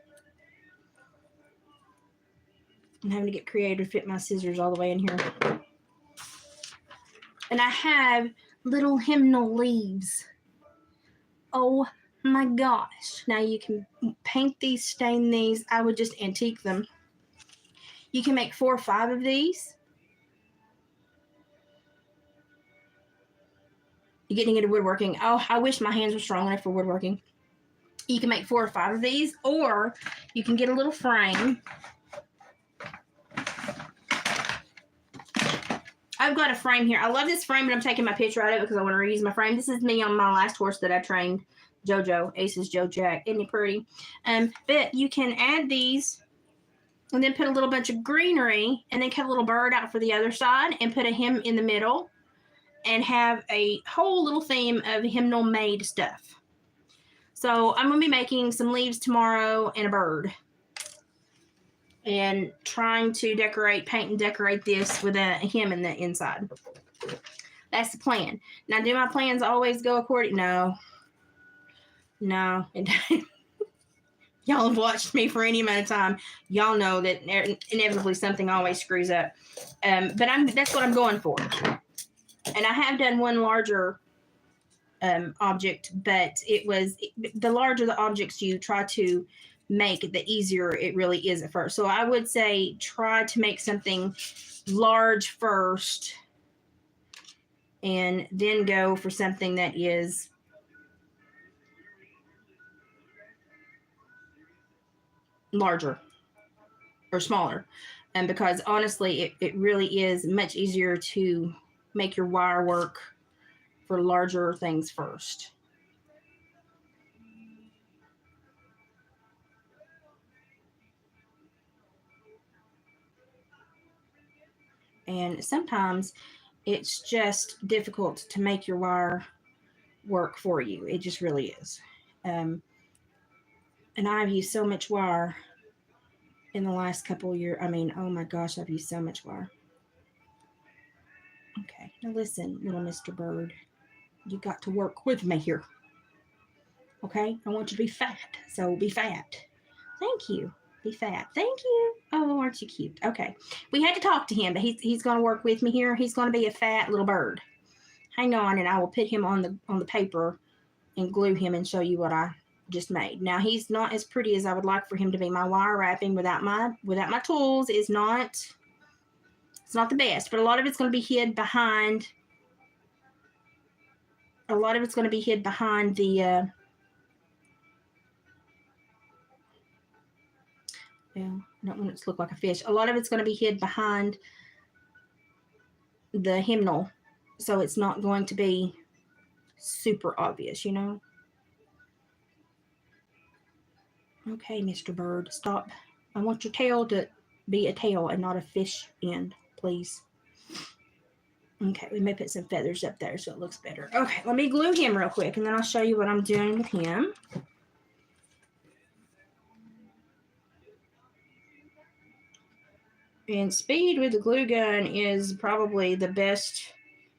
having to get creative to fit my scissors all the way in here. And I have little hymnal leaves. Oh my gosh. Now you can paint these, stain these. I would just antique them. You can make 4 or 5 of these. You're getting into woodworking. Oh, I wish my hands were strong enough for woodworking. You can make 4 or 5 of these, or you can get a little frame. I've got a frame here. I love this frame, but I'm taking my picture out of it because I want to reuse my frame. This is me on my last horse that I trained, Jojo, Ace's Joe Jack. Isn't he pretty? But you can add these and then put a little bunch of greenery and then cut a little bird out for the other side and put a hymn in the middle and have a whole little theme of hymnal made stuff. So I'm going to be making some leaves tomorrow and a bird. And trying to paint and decorate this with a hymn in the inside. That's the plan. Now, do my plans always go according? No. Y'all have watched me for any amount of time. Y'all know that inevitably something always screws up. But that's what I'm going for. And I have done one larger object, but the larger the objects you try to make, the easier it really is at first. So I would say try to make something large first and then go for something that is larger or smaller. And because honestly, it really is much easier to make your wire work for larger things first. And sometimes it's just difficult to make your wire work for you. It just really is. And I've used so much wire in the last couple of years. I mean, oh my gosh, I've used so much wire. Okay, now listen, little Mr. Bird. You got to work with me here. Okay, I want you to be fat, so be fat. Thank you. Be fat. Thank you. Oh, aren't you cute? Okay. We had to talk to him, but he's going to work with me here. He's going to be a fat little bird. Hang on, and I will put him on the paper and glue him and show you what I just made. Now, he's not as pretty as I would like for him to be. My wire wrapping without my tools is not, it's not the best, but a lot of it's going to be hid behind the well, I don't want it to look like a fish. A lot of it's going to be hid behind the hymnal, so it's not going to be super obvious, you know. Okay, Mr. Bird, stop. I want your tail to be a tail and not a fish end, please. Okay, we may put some feathers up there so it looks better. Okay, let me glue him real quick, and then I'll show you what I'm doing with him. And speed with the glue gun is probably the best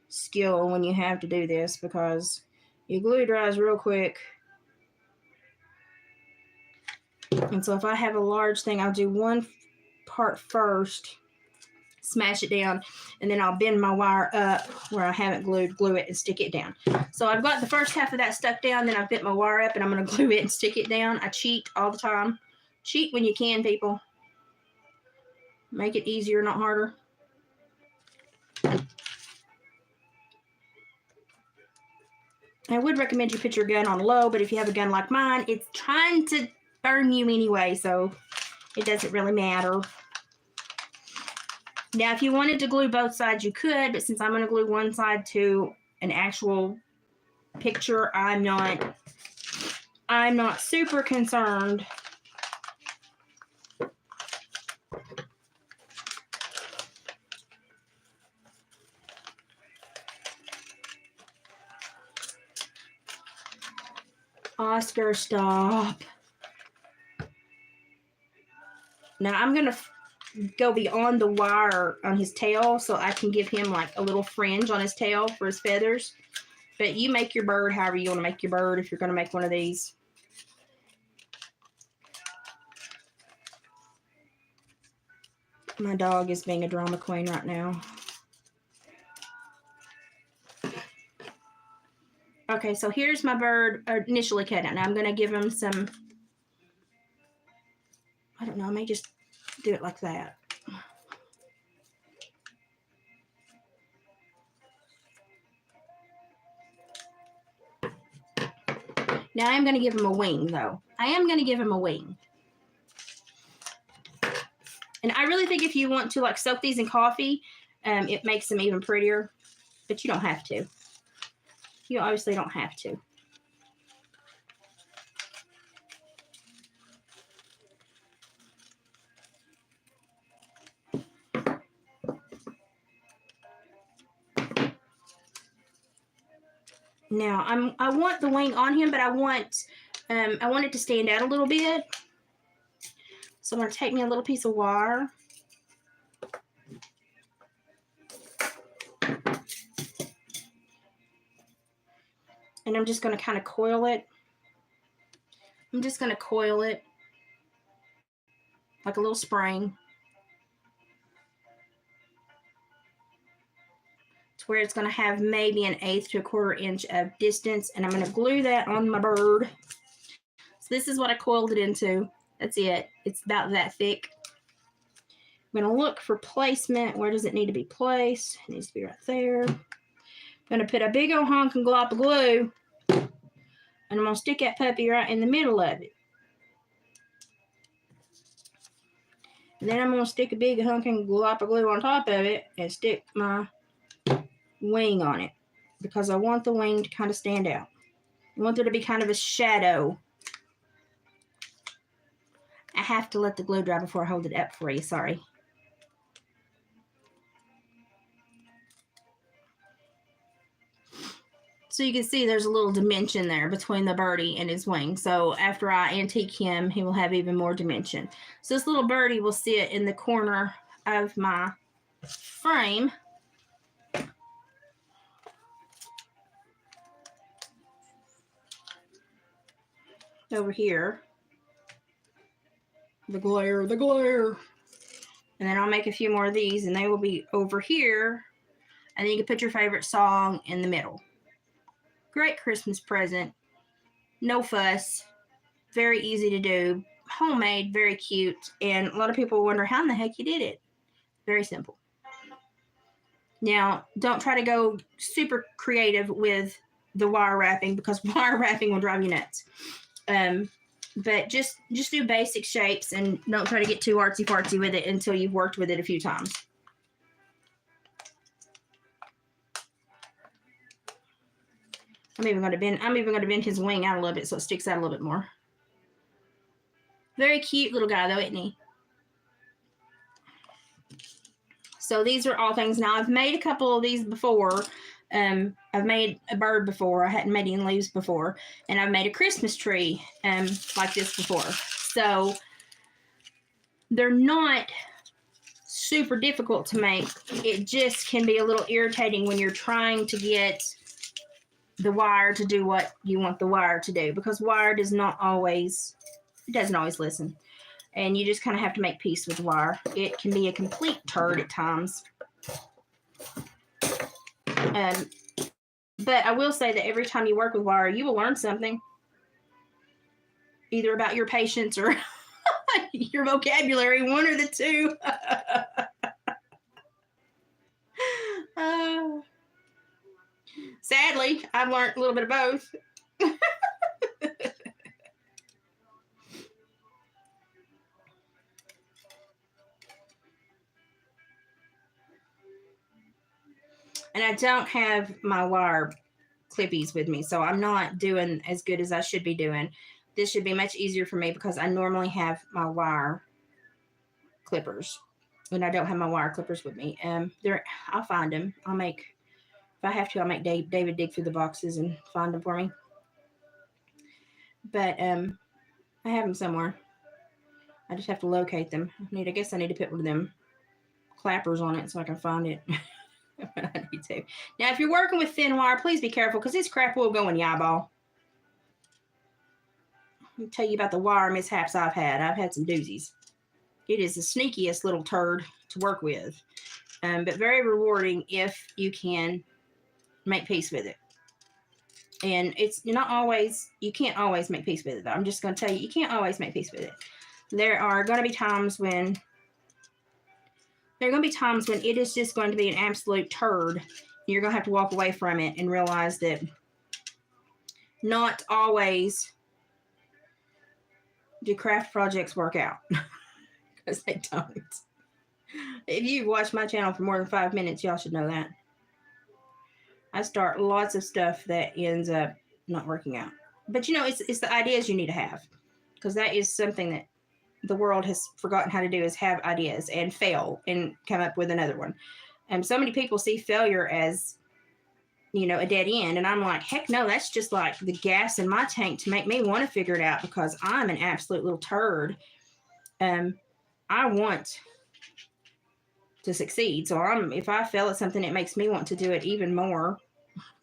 skill when you have to do this, because your glue dries real quick. And so if I have a large thing, I'll do one part first, smash it down, and then I'll bend my wire up where I haven't glued, glue it and stick it down. So I've got the first half of that stuck down, then I've bent my wire up and I'm going to glue it and stick it down. I cheat all the time. Cheat when you can, people. Make it easier, not harder. I would recommend you put your gun on low, but if you have a gun like mine, it's trying to burn you anyway, so it doesn't really matter. Now, if you wanted to glue both sides, you could, but since I'm going to glue one side to an actual picture, I'm not super concerned. Oscar, stop. Now I'm going to go beyond the wire on his tail so I can give him like a little fringe on his tail for his feathers. But you make your bird however you want to make your bird if you're going to make one of these. My dog is being a drama queen right now. Okay, so here's my bird initially cut out. Now I'm going to give him some, I don't know, I may just do it like that. Now I'm going to give him a wing, though. I am going to give him a wing. And I really think if you want to like soak these in coffee, it makes them even prettier. But you don't have to. You obviously don't have to. Now I want the wing on him, but I want it to stand out a little bit. So I'm going to take me a little piece of wire. And I'm just going to kind of coil it. I'm just going to coil it like a little spring to where it's going to have maybe 1/8 to 1/4 inch of distance. And I'm going to glue that on my bird. So this is what I coiled it into. That's it. It's about that thick. I'm going to look for placement. Where does it need to be placed? It needs to be right there. I'm going to put a big old hunk and glop of glue, and I'm going to stick that puppy right in the middle of it. And then I'm going to stick a big hunk and glop of glue on top of it and stick my wing on it, because I want the wing to kind of stand out. I want there to be kind of a shadow. I have to let the glue dry before I hold it up for you, sorry. So you can see there's a little dimension there between the birdie and his wing. So after I antique him, he will have even more dimension. So this little birdie will sit in the corner of my frame. Over here. The glare, the glare. And then I'll make a few more of these and they will be over here. And then you can put your favorite song in the middle. Great Christmas present. No fuss. Very easy to do. Homemade, very cute. And a lot of people wonder how in the heck you did it. Very simple. Now, don't try to go super creative with the wire wrapping, because wire wrapping will drive you nuts. But just do basic shapes and don't try to get too artsy-fartsy with it until you've worked with it a few times. I'm even going to bend his wing out a little bit so it sticks out a little bit more. Very cute little guy though, isn't he? So these are all things. Now I've made a couple of these before. I've made a bird before. I hadn't made any leaves before. And I've made a Christmas tree like this before. So they're not super difficult to make. It just can be a little irritating when you're trying to get the wire to do what you want the wire to do, because wire doesn't always listen. And you just kind of have to make peace with the wire. It can be a complete turd at times. But I will say that every time you work with wire, you will learn something. Either about your patience or your vocabulary, one or the two. Sadly, I've learned a little bit of both. And I don't have my wire clippies with me, so I'm not doing as good as I should be doing. This should be much easier for me because I normally have my wire clippers. And I don't have my wire clippers with me. I'll find them. If I have to, I'll make David dig through the boxes and find them for me. But I have them somewhere. I just have to locate them. I guess I need to put one of them clappers on it so I can find it. I need to. Now, if you're working with thin wire, please be careful because this crap will go in your eyeball. Let me tell you about the wire mishaps I've had. I've had some doozies. It is the sneakiest little turd to work with, but very rewarding if you can make peace with it. And you can't always make peace with it, though. I'm just going to tell you can't always make peace with it. There are going to be times when it is just going to be an absolute turd. You're going to have to walk away from it and realize that not always do craft projects work out. Because they don't. If you've watched my channel for more than 5 minutes, y'all should know that. I start lots of stuff that ends up not working out. But it's the ideas you need to have. Because that is something that the world has forgotten how to do, is have ideas and fail and come up with another one. And so many people see failure as, a dead end. And I'm like, heck no, that's just like the gas in my tank to make me want to figure it out because I'm an absolute little turd. I want to succeed. So if I fail at something, it makes me want to do it even more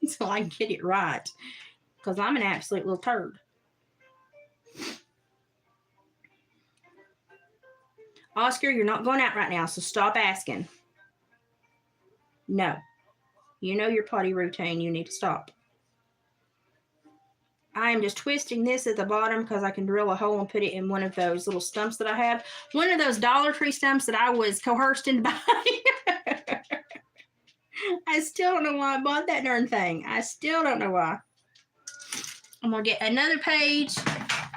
so I can get it right because I'm an absolute little turd. Oscar, you're not going out right now, so stop asking. No. You know your potty routine. You need to stop. I am just twisting this at the bottom because I can drill a hole and put it in one of those little stumps that I have. One of those Dollar Tree stumps that I was coerced into buying. I still don't know why I bought that darn thing. I still don't know why. I'm going to get another page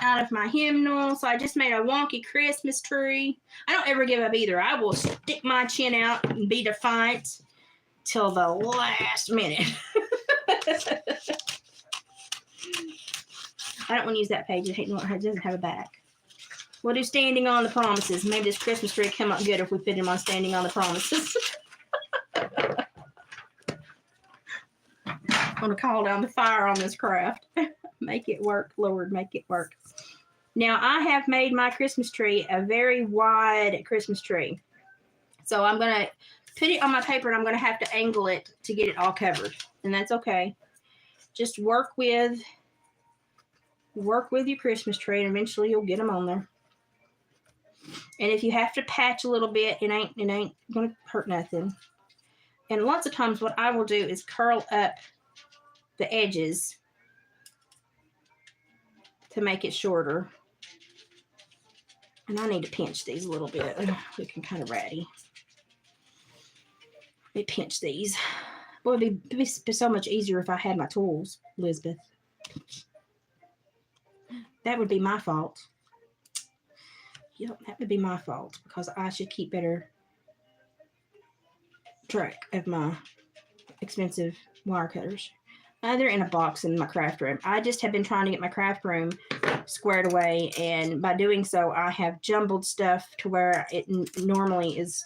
out of my hymnal. So I just made a wonky Christmas tree. I don't ever give up either. I will stick my chin out and be defiant till the last minute. I don't want to use that page. It doesn't have a back. We'll do Standing on the Promises. Maybe this Christmas tree come up good if we fit him on Standing on the Promises. I'm going to call down the fire on this craft. Make it work, Lord, make it work. Now, I have made my Christmas tree a very wide Christmas tree. So I'm going to put it on my paper and I'm going to have to angle it to get it all covered. And that's okay. Just work with your Christmas tree and eventually you'll get them on there. And if you have to patch a little bit, it ain't going to hurt nothing. And lots of times what I will do is curl up the edges to make it shorter. And I need to pinch these a little bit. They're looking kind of ratty. Let me pinch these. Boy, it'd be so much easier if I had my tools, Elizabeth. That would be my fault. Yep, that would be my fault because I should keep better track of my expensive wire cutters. They're in a box in my craft room. I just have been trying to get my craft room squared away, and by doing so, I have jumbled stuff to where it normally is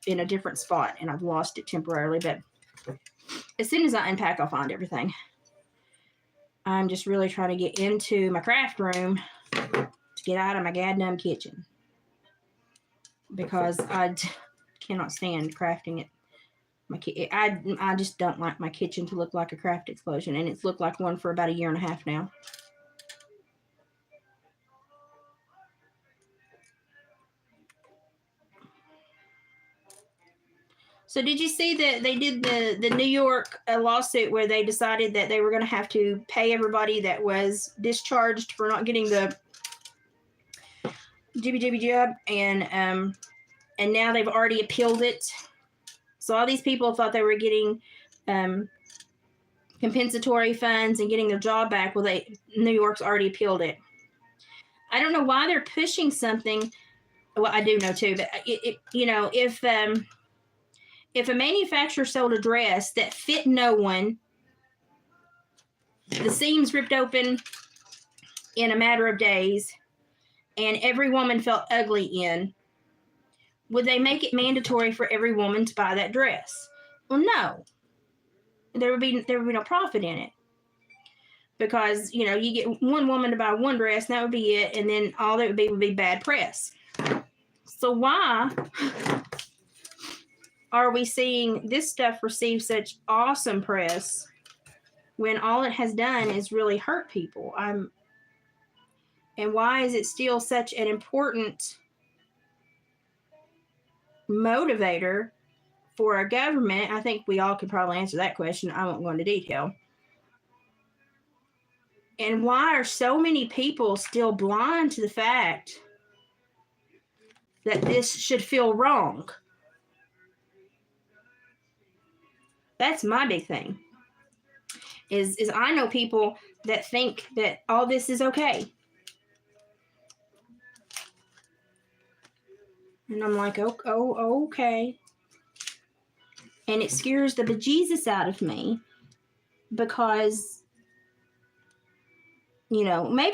in a different spot, and I've lost it temporarily. But as soon as I unpack, I'll find everything. I'm just really trying to get into my craft room to get out of my goddamn kitchen, because I cannot stand crafting it. I just don't like my kitchen to look like a craft explosion, and it's looked like one for about 1.5 years now. So did you see that they did the New York lawsuit where they decided that they were going to have to pay everybody that was discharged for not getting the jibby job, and now they've already appealed it. So all these people thought they were getting compensatory funds and getting their job back. Well, New York's already appealed it. I don't know why they're pushing something. Well, I do know too, but if a manufacturer sold a dress that fit no one, the seams ripped open in a matter of days, and every woman felt ugly in, would they make it mandatory for every woman to buy that dress? Well, no. There would be no profit in it, because you get one woman to buy one dress, and that would be it, and then all that would be bad press. So why are we seeing this stuff receive such awesome press when all it has done is really hurt people? And why is it still such an important motivator for our government? I think we all could probably answer that question. I won't go into detail. And why are so many people still blind to the fact that this should feel wrong? That's my big thing. Is I know people that think that all this is okay. And I'm like, oh, okay. And it scares the bejesus out of me, because, maybe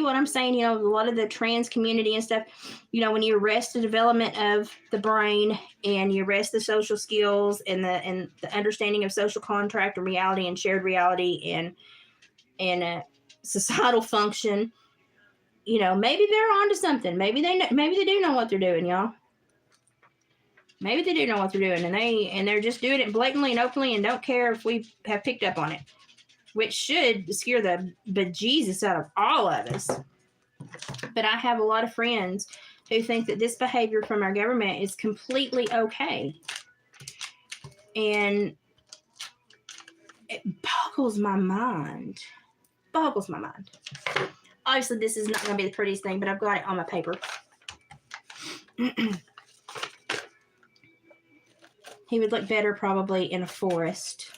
what I'm saying, a lot of the trans community and stuff, when you arrest the development of the brain, and you arrest the social skills and the understanding of social contract and reality and shared reality and societal function, maybe they're onto something. Maybe they do know what they're doing, y'all. Maybe they do know what they're doing, and they're just doing it blatantly and openly and don't care if we have picked up on it, which should scare the bejesus out of all of us. But I have a lot of friends who think that this behavior from our government is completely okay. And it boggles my mind. Obviously, this is not going to be the prettiest thing, but I've got it on my paper. He would look better probably in a forest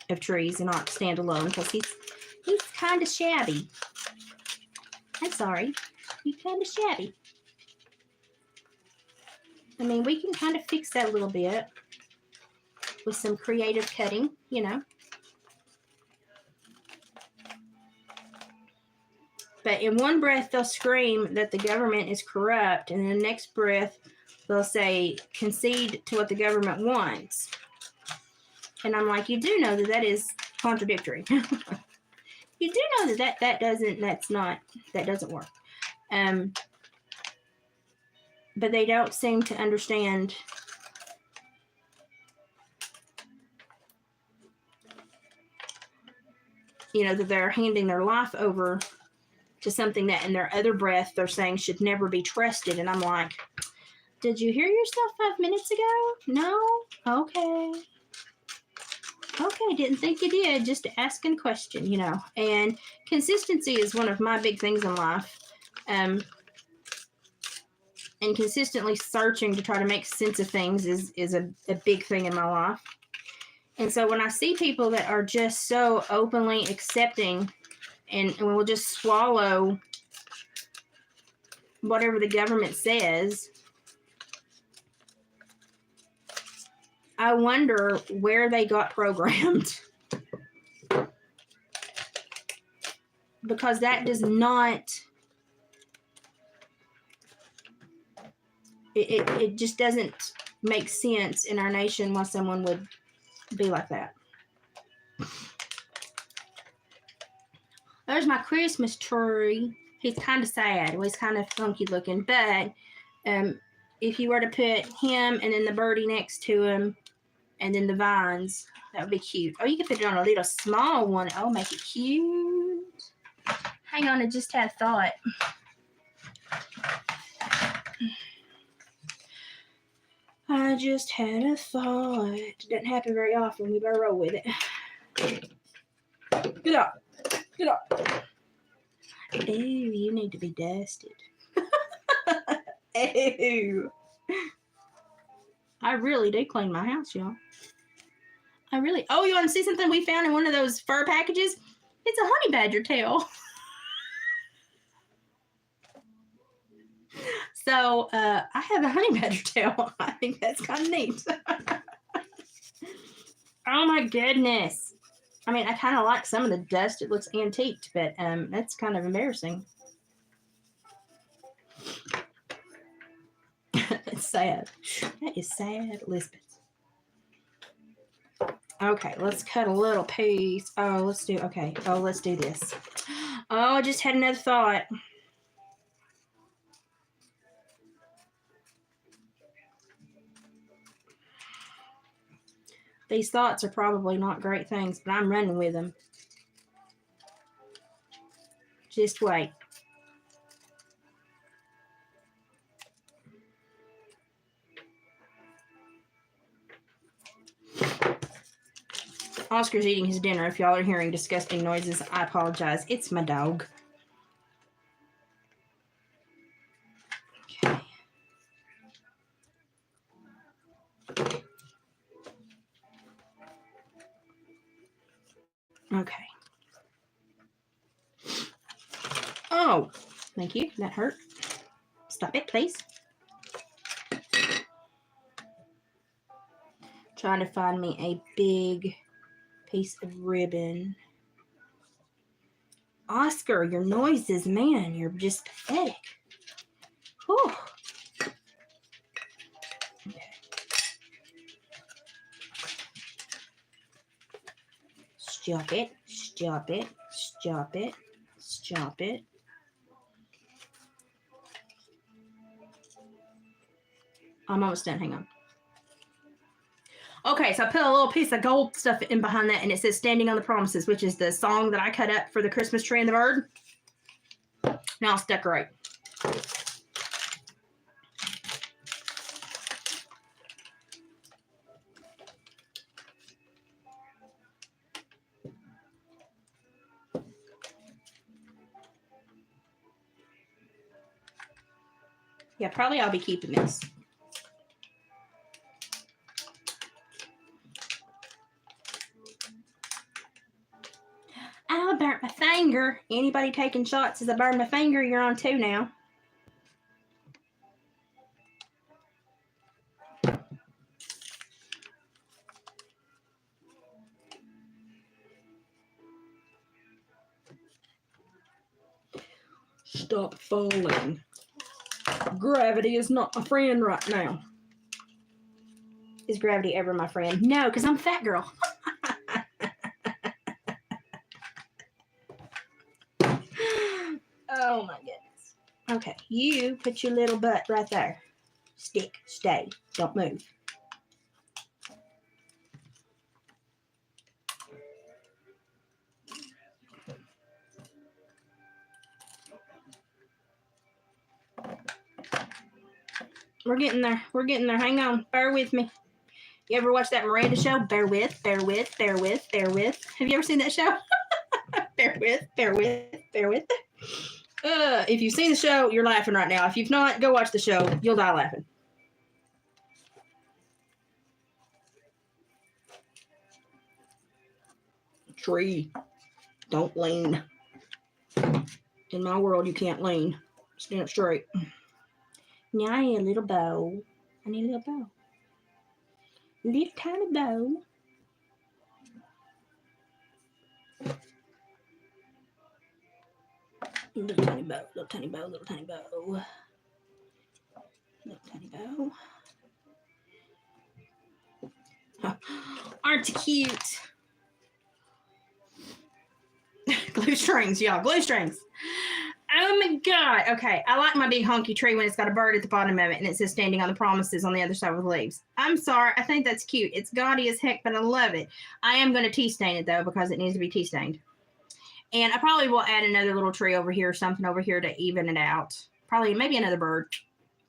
of trees and not stand alone, because he's kind of shabby. I'm sorry. He's kind of shabby. I mean, we can kind of fix that a little bit with some creative cutting, But in one breath, they'll scream that the government is corrupt, and in the next breath, they'll say, concede to what the government wants. And I'm like, you do know that is contradictory. You do know that doesn't work. But they don't seem to understand that they're handing their life over to something that in their other breath they're saying should never be trusted. And I'm like, did you hear yourself 5 minutes ago? No? Okay, didn't think you did. Just asking a question, And consistency is one of my big things in life. And consistently searching to try to make sense of things is a big thing in my life. And so when I see people that are just so openly accepting and will just swallow whatever the government says, I wonder where they got programmed. because that does not, it just doesn't make sense in our nation why someone would be like that. There's my Christmas tree. He's kind of sad. Well, he's kind of funky looking, but if you were to put him and then the birdie next to him and then the vines, that would be cute. Oh, you could put it on a little small one. Oh, make it cute. Hang on, I just had a thought. I just had a thought. It doesn't happen very often. We better roll with it. Get up. Get up. Ew, you need to be dusted. Ew. I really do clean my house, y'all. I really. Oh, you want to see something we found in one of those fur packages? It's a honey badger tail. So I have a honey badger tail. I think that's kind of neat. Oh my goodness. I mean, I kind of like some of the dust. It looks antiqued, but that's kind of embarrassing. It's sad. That is sad, Elizabeth. Okay, let's cut a little piece. Oh, let's do this. Oh, I just had another thought. These thoughts are probably not great things, but I'm running with them. Just wait. Oscar's eating his dinner. If y'all are hearing disgusting noises, I apologize. It's my dog. Okay. Okay. Oh, thank you. That hurt. Stop it, please. Trying to find me a big piece of ribbon. Oscar, your noises, man, you're just pathetic. Whew. Okay. Stop it, stop it, stop it, stop it. I'm almost done, hang on. Okay, so I put a little piece of gold stuff in behind that, and it says Standing on the Promises, which is the song that I cut up for the Christmas tree and the bird. Now let's decorate. Yeah, probably I'll be keeping this. I burnt my finger. Anybody taking shots as I burn my finger, you're on 2 now. Stop falling. Gravity is not my friend right now. Is gravity ever my friend? No, because I'm a fat girl. Oh my goodness. Okay, you put your little butt right there. Stick, stay, don't move. We're getting there. We're getting there. Hang on. Bear with me. You ever watch that Miranda show? Bear with, bear with, bear with, bear with. Have you ever seen that show? Bear with, bear with, bear with. If you've seen the show, you're laughing right now. If you've not, go watch the show. You'll die laughing. Tree. Don't lean. In my world, you can't lean. Stand up straight. Now I need a little bow. I need a little bow. Little tiny bow. Little tiny bow, little tiny bow, little tiny bow. Little tiny bow. Oh, aren't you cute? Glue strings, y'all. Glue strings. Oh my God. Okay. I like my big honky tree when it's got a bird at the bottom of it and it says standing on the promises on the other side with leaves. I'm sorry. I think that's cute. It's gaudy as heck, but I love it. I am going to tea stain it though because it needs to be tea stained. And I probably will add another little tree over here or something over here to even it out. Probably maybe another bird.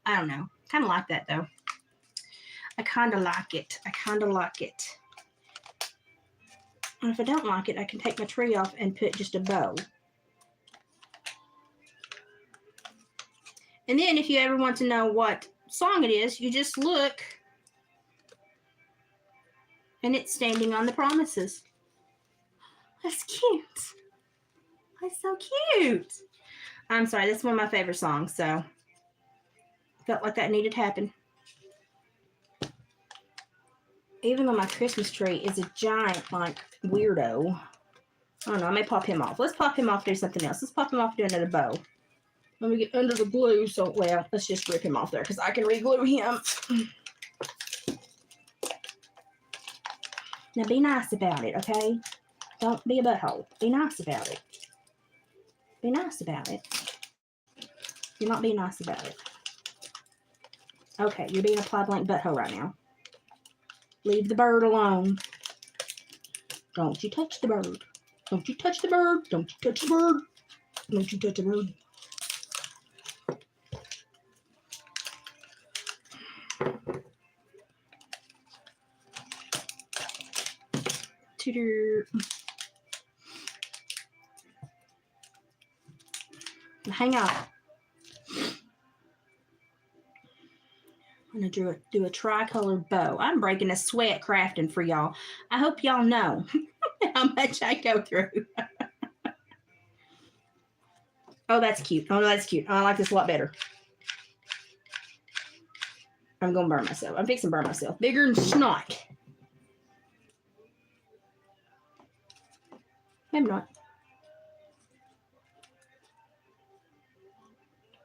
I don't know. Kind of like that though. I kind of like it. I kind of like it. And if I don't like it, I can take my tree off and put just a bow. And then if you ever want to know what song it is, you just look and it's standing on the promises. That's cute. That's so cute. I'm sorry, that's one of my favorite songs, so felt like that needed to happen. Even though my Christmas tree is a giant, like, weirdo. I don't know, I may pop him off. Let's pop him off, do something else. Let's pop him off, do another bow. Let me get under the glue, so, well, let's just rip him off there, because I can re-glue him. Now, be nice about it, okay? Don't be a butthole. Be nice about it. Be nice about it. You're not being nice about it. Okay, you're being a ply blank butthole right now. Leave the bird alone. Don't you touch the bird. Don't you touch the bird. Don't you touch the bird. Don't you touch the bird. Tutor. Hang on. I'm going to do a tri-colored bow. I'm breaking a sweat crafting for y'all. I hope y'all know how much I go through. Oh, that's cute. Oh, that's cute. I like this a lot better. I'm going to burn myself. I'm fixing to burn myself. Bigger than snot. I'm not.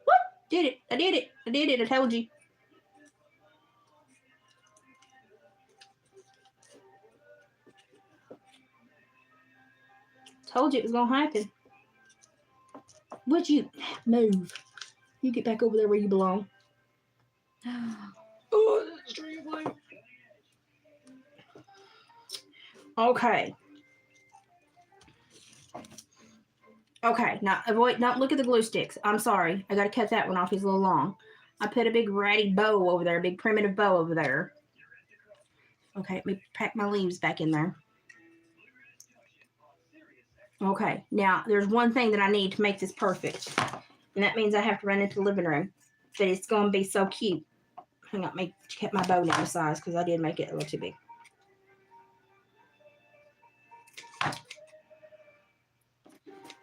What? Did it. I did it. I did it. I told you. Told you it was going to happen. Would you move? You get back over there where you belong. Oh, that's extremely. Okay. Okay, now avoid, not look at the glue sticks. I'm sorry. I got to cut that one off. He's a little long. I put a big ratty bow over there, a big primitive bow over there. Okay, let me pack my leaves back in there. Okay, now there's one thing that I need to make this perfect. And that means I have to run into the living room. But it's going to be so cute. Hang on, make kept my bow down to size because I did make it a little too big.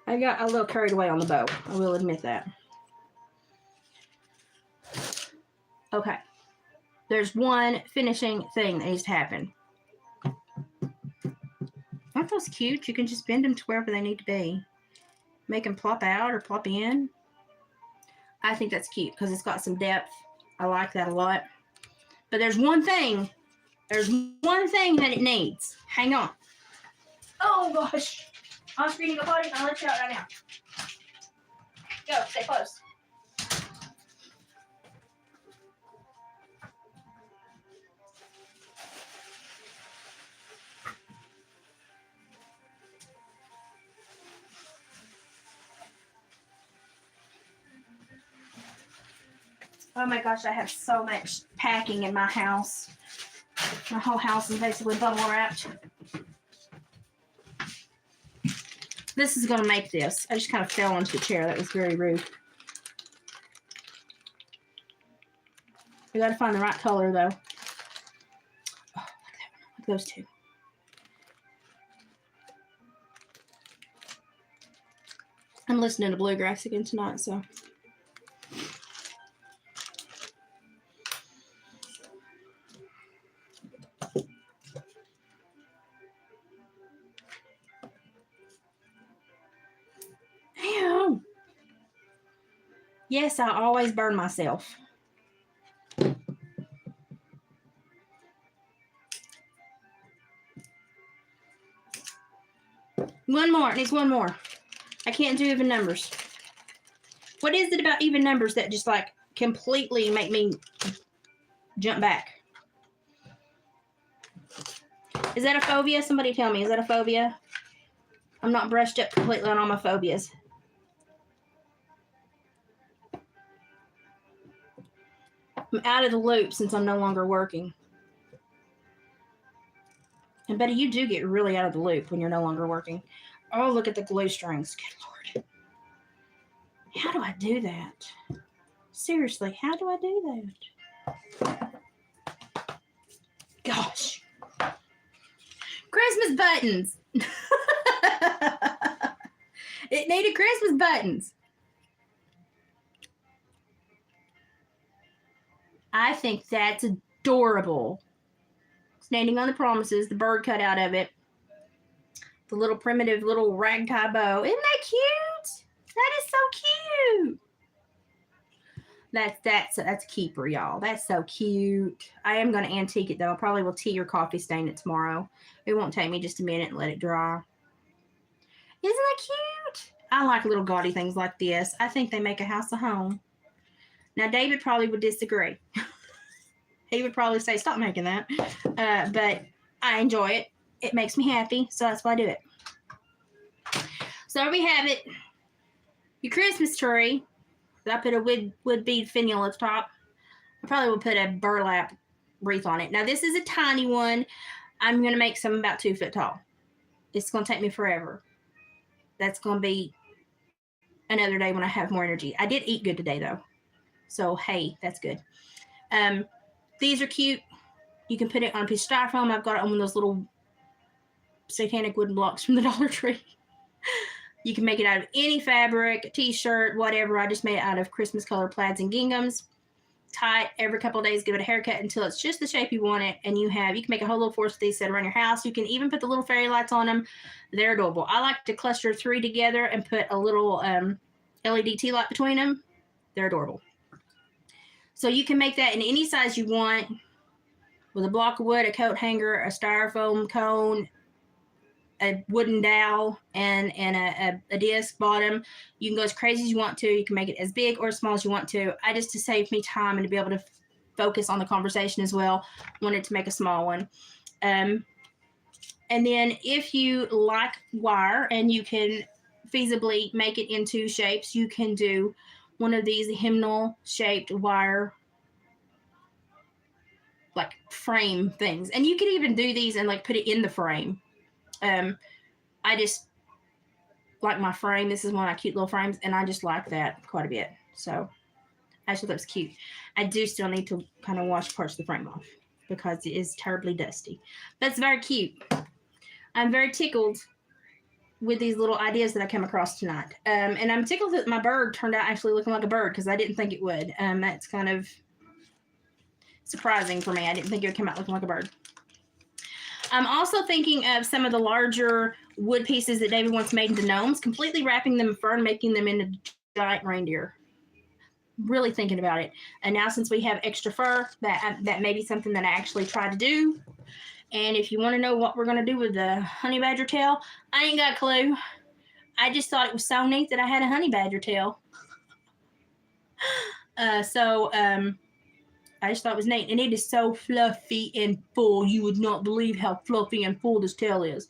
I got a little carried away on the bow. I will admit that. Okay. There's one finishing thing that needs to happen. Aren't those cute? You can just bend them to wherever they need to be. Make them plop out or plop in. I think that's cute because it's got some depth. I like that a lot. But there's one thing. There's one thing that it needs. Hang on. Oh, gosh. I'm screening a party. I'll let you out right now. Go. Stay close. Oh my gosh, I have so much packing in my house. My whole house is basically bubble wrapped. This is going to make this. I just kind of fell into the chair. That was very rude. We got to find the right color, though. Oh, look at that. Look at those two. I'm listening to bluegrass again tonight, so. Damn. Yes, I always burn myself. One more. It needs one more. I can't do even numbers. What is it about even numbers that just like completely make me jump back? Is that a phobia? Somebody tell me. Is that a phobia? I'm not brushed up completely on all my phobias. I'm out of the loop since I'm no longer working. And Betty, you do get really out of the loop when you're no longer working. Oh, look at the glue strings. Good Lord. How do I do that? Seriously, how do I do that? Gosh. Christmas buttons. It needed Christmas buttons. I think that's adorable. Standing on the promises, the bird cut out of it. The little primitive little ragtime bow. Isn't that cute? That is so cute. That's a keeper, y'all. That's so cute. I am going to antique it, though. I probably will tea or coffee stain it tomorrow. It won't take me just a minute and let it dry. Isn't that cute? I like little gaudy things like this. I think they make a house a home. Now, David probably would disagree. He would probably say, stop making that. But I enjoy it. It makes me happy, so that's why I do it. So there we have it. Your Christmas tree. I put a wood bead finial at the top. I probably will put a burlap wreath on it. Now, this is a tiny one. I'm going to make some about 2 foot tall. It's going to take me forever. That's going to be another day when I have more energy. I did eat good today, though. So, hey, that's good. These are cute. You can put it on a piece of styrofoam. I've got it on one of those little satanic wooden blocks from the Dollar Tree. You can make it out of any fabric, a t-shirt, whatever. I just made it out of Christmas color plaids and ginghams. Tie it every couple of days, give it a haircut until it's just the shape you want it. And you can make a whole little forest of these set around your house. You can even put the little fairy lights on them. They're adorable. I like to cluster 3 together and put a little LED tea light between them. They're adorable. So you can make that in any size you want with a block of wood, a coat hanger, a styrofoam cone, a wooden dowel, and a disc bottom. You can go as crazy as you want to. You can make it as big or as small as you want to. I just, to save me time and to be able to focus on the conversation as well, wanted to make a small one. And then if you like wire and you can feasibly make it into shapes, you can do one of these hymnal shaped wire like frame things. And you can even do these and like put it in the frame. I just like my frame. This is one of my cute little frames, and I just like that quite a bit. So I just thought it was cute. I do still need to kind of wash parts of the frame off because it is terribly dusty. That's very cute. I'm very tickled with these little ideas that I come across tonight. And I'm tickled that my bird turned out actually looking like a bird because I didn't think it would. That's kind of surprising for me. I didn't think it would come out looking like a bird. I'm also thinking of some of the larger wood pieces that David once made into gnomes, completely wrapping them in fur and making them into giant reindeer. Really thinking about it. And now since we have extra fur, that may be something that I actually try to do. And if you want to know what we're going to do with the honey badger tail, I ain't got a clue. I just thought it was so neat that I had a honey badger tail. I just thought it was neat. And it is so fluffy and full. You would not believe how fluffy and full this tail is.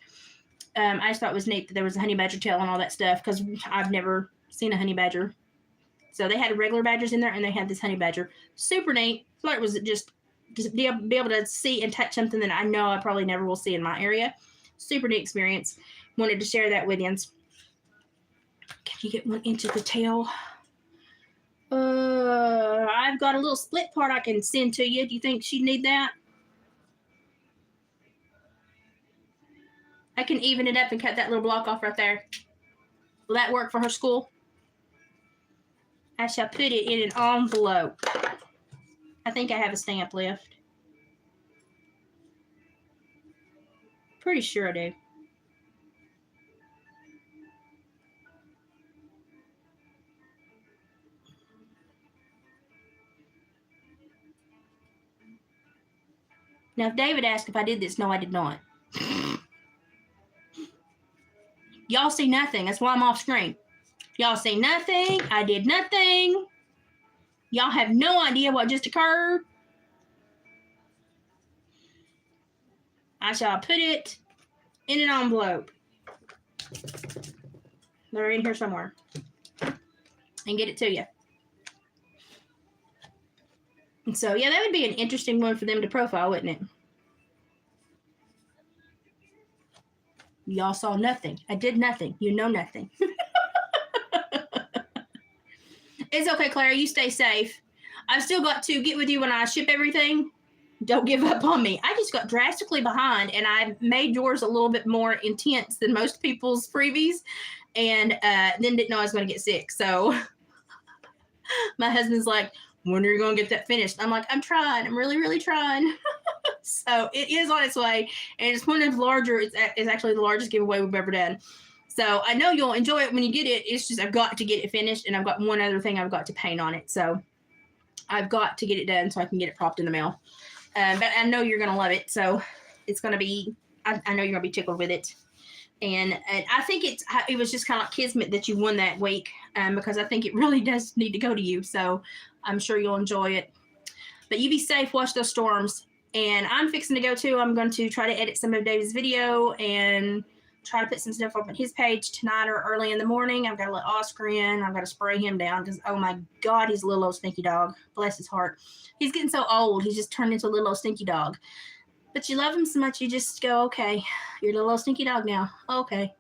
I just thought it was neat that there was a honey badger tail and all that stuff because I've never seen a honey badger. So they had regular badgers in there and they had this honey badger. Super neat. I thought it was just be able to see and touch something that I know I probably never will see in my area. Super neat experience. Wanted to share that with you. Can you get 1 inch of the tail? I've got a little split part I can send to you. Do you think she'd need that? I can even it up and cut that little block off right there. Will that work for her school? I shall put it in an envelope. I think I have a stamp left. Pretty sure I do. Now, if David asked if I did this, no, I did not. Y'all see nothing. That's why I'm off screen. Y'all see nothing. I did nothing. Y'all have no idea what just occurred. I shall put it in an envelope. They're in here somewhere. And get it to you. And so, yeah, that would be an interesting one for them to profile, wouldn't it? Y'all saw nothing. I did nothing. You know nothing. It's okay, Clara. You stay safe. I've still got to get with you when I ship everything. Don't give up on me. I just got drastically behind, and I made yours a little bit more intense than most people's freebies, and then didn't know I was going to get sick. So my husband's like, when are you going to get that finished? I'm like, I'm trying. I'm really, really trying. So it is on its way, and it's one of the larger. It's actually the largest giveaway we've ever done. So I know you'll enjoy it when you get it. It's just I've got to get it finished, and I've got one other thing I've got to paint on it. So I've got to get it done so I can get it propped in the mail. But I know you're going to love it. So it's going to be, I know you're going to be tickled with it. And I think it was just kind of like kismet that you won that week, because I think it really does need to go to you. So I'm sure you'll enjoy it. But you be safe. Watch those storms. And I'm fixing to go too. I'm going to try to edit some of David's video and try to put some stuff up on his page tonight or early in the morning. I've got to let Oscar in. I've got to spray him down because, oh my God, he's a little old stinky dog. Bless his heart. He's getting so old. He's just turned into a little old stinky dog. But you love him so much, you just go, okay, you're a little old stinky dog now. Okay.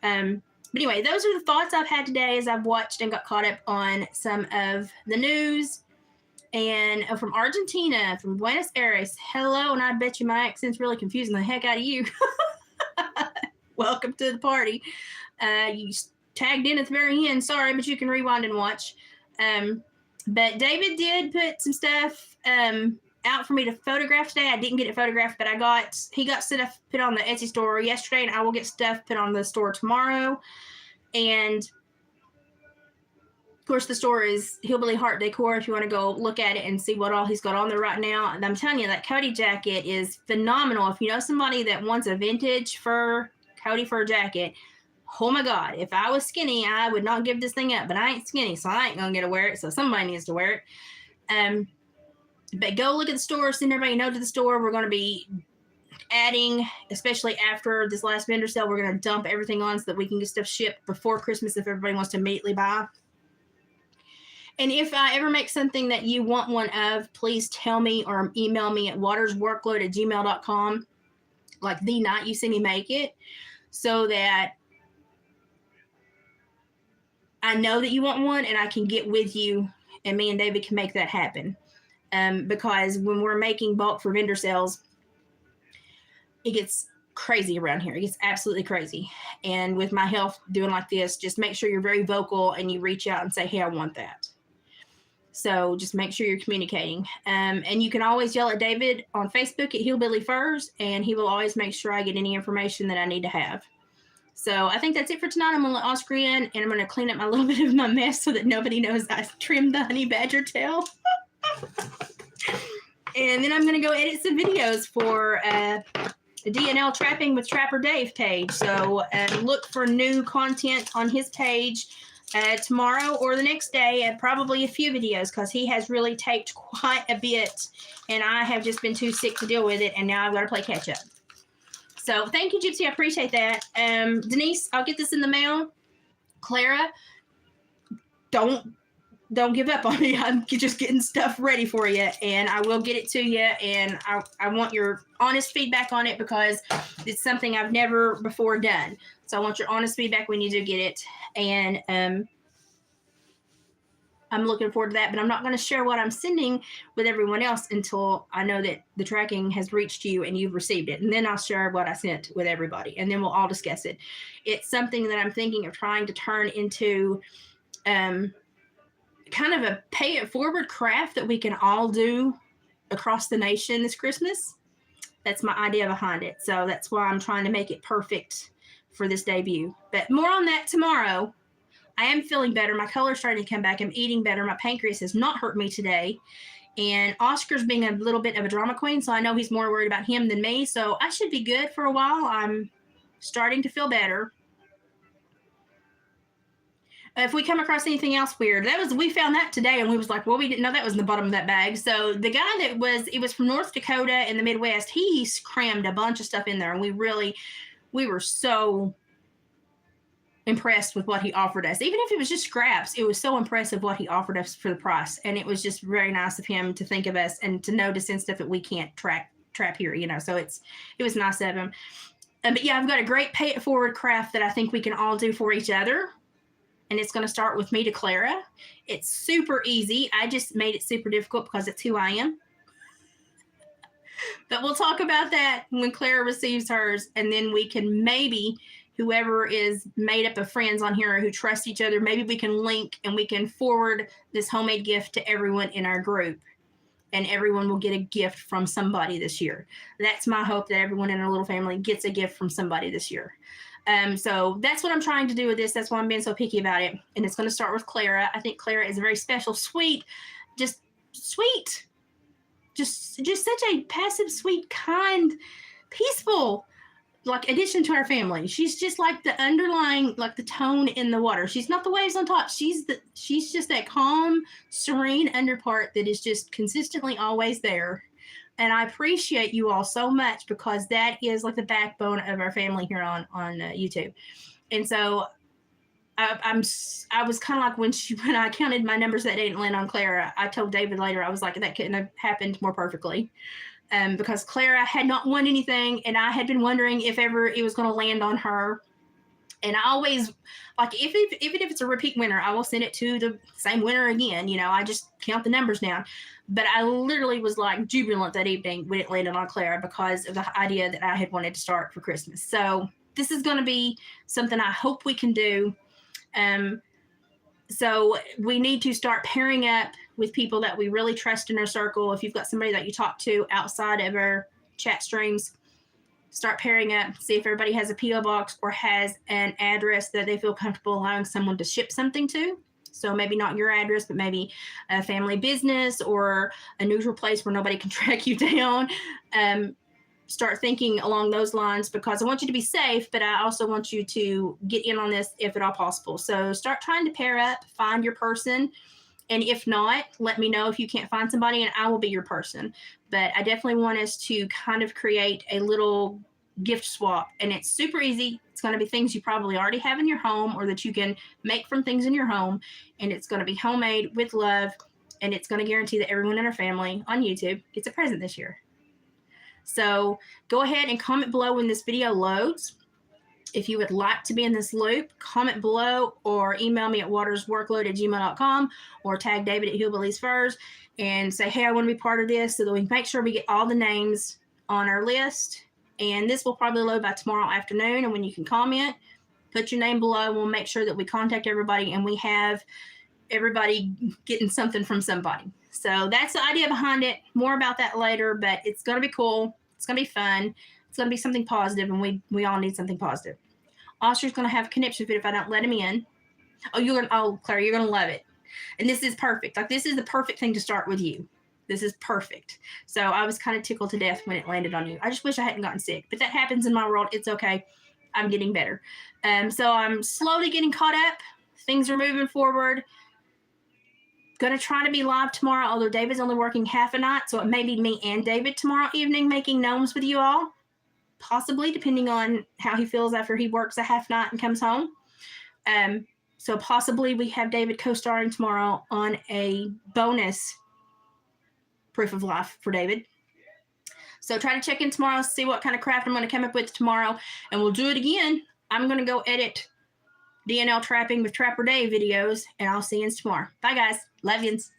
But anyway, those are the thoughts I've had today as I've watched and got caught up on some of the news. And from Argentina, from Buenos Aires. Hello, and I bet you my accent's really confusing the heck out of you. Welcome to the party. You tagged in at the very end. Sorry, but you can rewind and watch. But David did put some stuff out for me to photograph today. I didn't get it photographed, but he got stuff put on the Etsy store yesterday, and I will get stuff put on the store tomorrow. And of course, the store is Hillbilly Heart Decor if you want to go look at it and see what all he's got on there right now. And I'm telling you, that Cody jacket is phenomenal. If you know somebody that wants a vintage fur, Cody fur jacket, oh my God, if I was skinny, I would not give this thing up. But I ain't skinny, so I ain't going to get to wear it. So somebody needs to wear it. But go look at the store, send everybody a note to the store. We're going to be adding, especially after this last vendor sale, we're going to dump everything on so that we can get stuff shipped before Christmas if everybody wants to immediately buy. And if I ever make something that you want one of, please tell me or email me at watersworkload@gmail.com, like the night you see me make it, so that I know that you want one and I can get with you and me and David can make that happen. Because when we're making bulk for vendor sales, it gets crazy around here. It gets absolutely crazy. And with my health doing like this, just make sure you're very vocal and you reach out and say, hey, I want that. So just make sure you're communicating. And you can always yell at David on Facebook at Hillbilly Furs, and he will always make sure I get any information that I need to have. So I think that's it for tonight. I'm going to let Oscar in, and I'm going to clean up my little bit of my mess so that nobody knows I trimmed the honey badger tail. And then I'm going to go edit some videos for the DNL Trapping with Trapper Dave page. So look for new content on his page tomorrow or the next day, and probably a few videos because he has really taped quite a bit, and I have just been too sick to deal with it, and now I've got to play catch up. So thank you, Gypsy. I appreciate that. Denise, I'll get this in the mail. Clara, don't give up on me. I'm just getting stuff ready for you, and I will get it to you, and I want your honest feedback on it because it's something I've never before done. So I want your honest feedback when you do get it, and I'm looking forward to that, but I'm not going to share what I'm sending with everyone else until I know that the tracking has reached you and you've received it, and then I'll share what I sent with everybody, and then we'll all discuss it. It's something that I'm thinking of trying to turn into kind of a pay it forward craft that we can all do across the nation this Christmas. That's my idea behind it. So that's why I'm trying to make it perfect for this debut. But more on that tomorrow. I am feeling better. My color's starting to come back. I'm eating better. My pancreas has not hurt me today. And Oscar's being a little bit of a drama queen, so I know he's more worried about him than me. So I should be good for a while. I'm starting to feel better. If we come across anything else weird, we found that today, and we was like, well, we didn't know that was in the bottom of that bag. So the guy it was from North Dakota in the Midwest. He crammed a bunch of stuff in there, and we were so impressed with what he offered us. Even if it was just scraps, it was so impressive what he offered us for the price. And it was just very nice of him to think of us and to know to send stuff that we can't trap here, you know. So it was nice of him. But yeah, I've got a great pay it forward craft that I think we can all do for each other. And it's going to start with me to Clara. It's super easy. I just made it super difficult because it's who I am. But we'll talk about that when Clara receives hers, and then we can maybe, whoever is made up of friends on here who trust each other, maybe we can link and we can forward this homemade gift to everyone in our group, and everyone will get a gift from somebody this year. That's my hope, that everyone in our little family gets a gift from somebody this year. So that's what I'm trying to do with this. That's why I'm being so picky about it. And it's going to start with Clara. I think Clara is a very special, sweet, just sweet, just such a passive, sweet, kind, peaceful, like, addition to our family. She's just like the underlying, like the tone in the water. She's not the waves on top. She's just that calm, serene underpart that is just consistently always there. And I appreciate you all so much, because that is like the backbone of our family here on YouTube. And so I was kind of like, when I counted my numbers that day and landed on Clara, I told David later, I was like, that couldn't have happened more perfectly. Because Clara had not won anything, and I had been wondering if ever it was going to land on her. And I always, like, even if it's a repeat winner, I will send it to the same winner again. You know, I just count the numbers down. But I literally was like jubilant that evening when it landed on Clara, because of the idea that I had wanted to start for Christmas. So this is going to be something I hope we can do. So we need to start pairing up with people that we really trust in our circle. If you've got somebody that you talk to outside of our chat streams, start pairing up, see if everybody has a P.O. box or has an address that they feel comfortable allowing someone to ship something to. So maybe not your address, but maybe a family business or a neutral place where nobody can track you down. Start thinking along those lines, because I want you to be safe, but I also want you to get in on this if at all possible. So start trying to pair up, find your person. And if not, let me know if you can't find somebody, and I will be your person. But I definitely want us to kind of create a little gift swap. And it's super easy. It's going to be things you probably already have in your home, or that you can make from things in your home. And it's going to be homemade with love. And it's going to guarantee that everyone in our family on YouTube gets a present this year. So go ahead and comment below when this video loads. If you would like to be in this loop, comment below or email me at watersworkload@gmail.com, or tag David at Hillbillies Furs and say, hey, I want to be part of this, so that we can make sure we get all the names on our list. And this will probably load by tomorrow afternoon. And when you can comment, put your name below. We'll make sure that we contact everybody and we have everybody getting something from somebody. So that's the idea behind it. More about that later, but it's going to be cool. It's going to be fun. It's going to be something positive, and we all need something positive. Oscar's going to have a conniption fit if I don't let him in. Clara, you're going to love it. And this is perfect. Like, this is the perfect thing to start with you. This is perfect. So I was kind of tickled to death when it landed on you. I just wish I hadn't gotten sick, but that happens in my world. It's okay. I'm getting better. So I'm slowly getting caught up. Things are moving forward. Going to try to be live tomorrow, although David's only working half a night, so it may be me and David tomorrow evening making gnomes with you all, possibly, depending on how he feels after he works a half night and comes home. So possibly we have David co-starring tomorrow on a bonus proof of life for David. So try to check in tomorrow, see what kind of craft I'm going to come up with tomorrow, and we'll do it again. I'm going to go edit DNL trapping with Trapper Dave videos, and I'll see you tomorrow. Bye, guys. Love yous.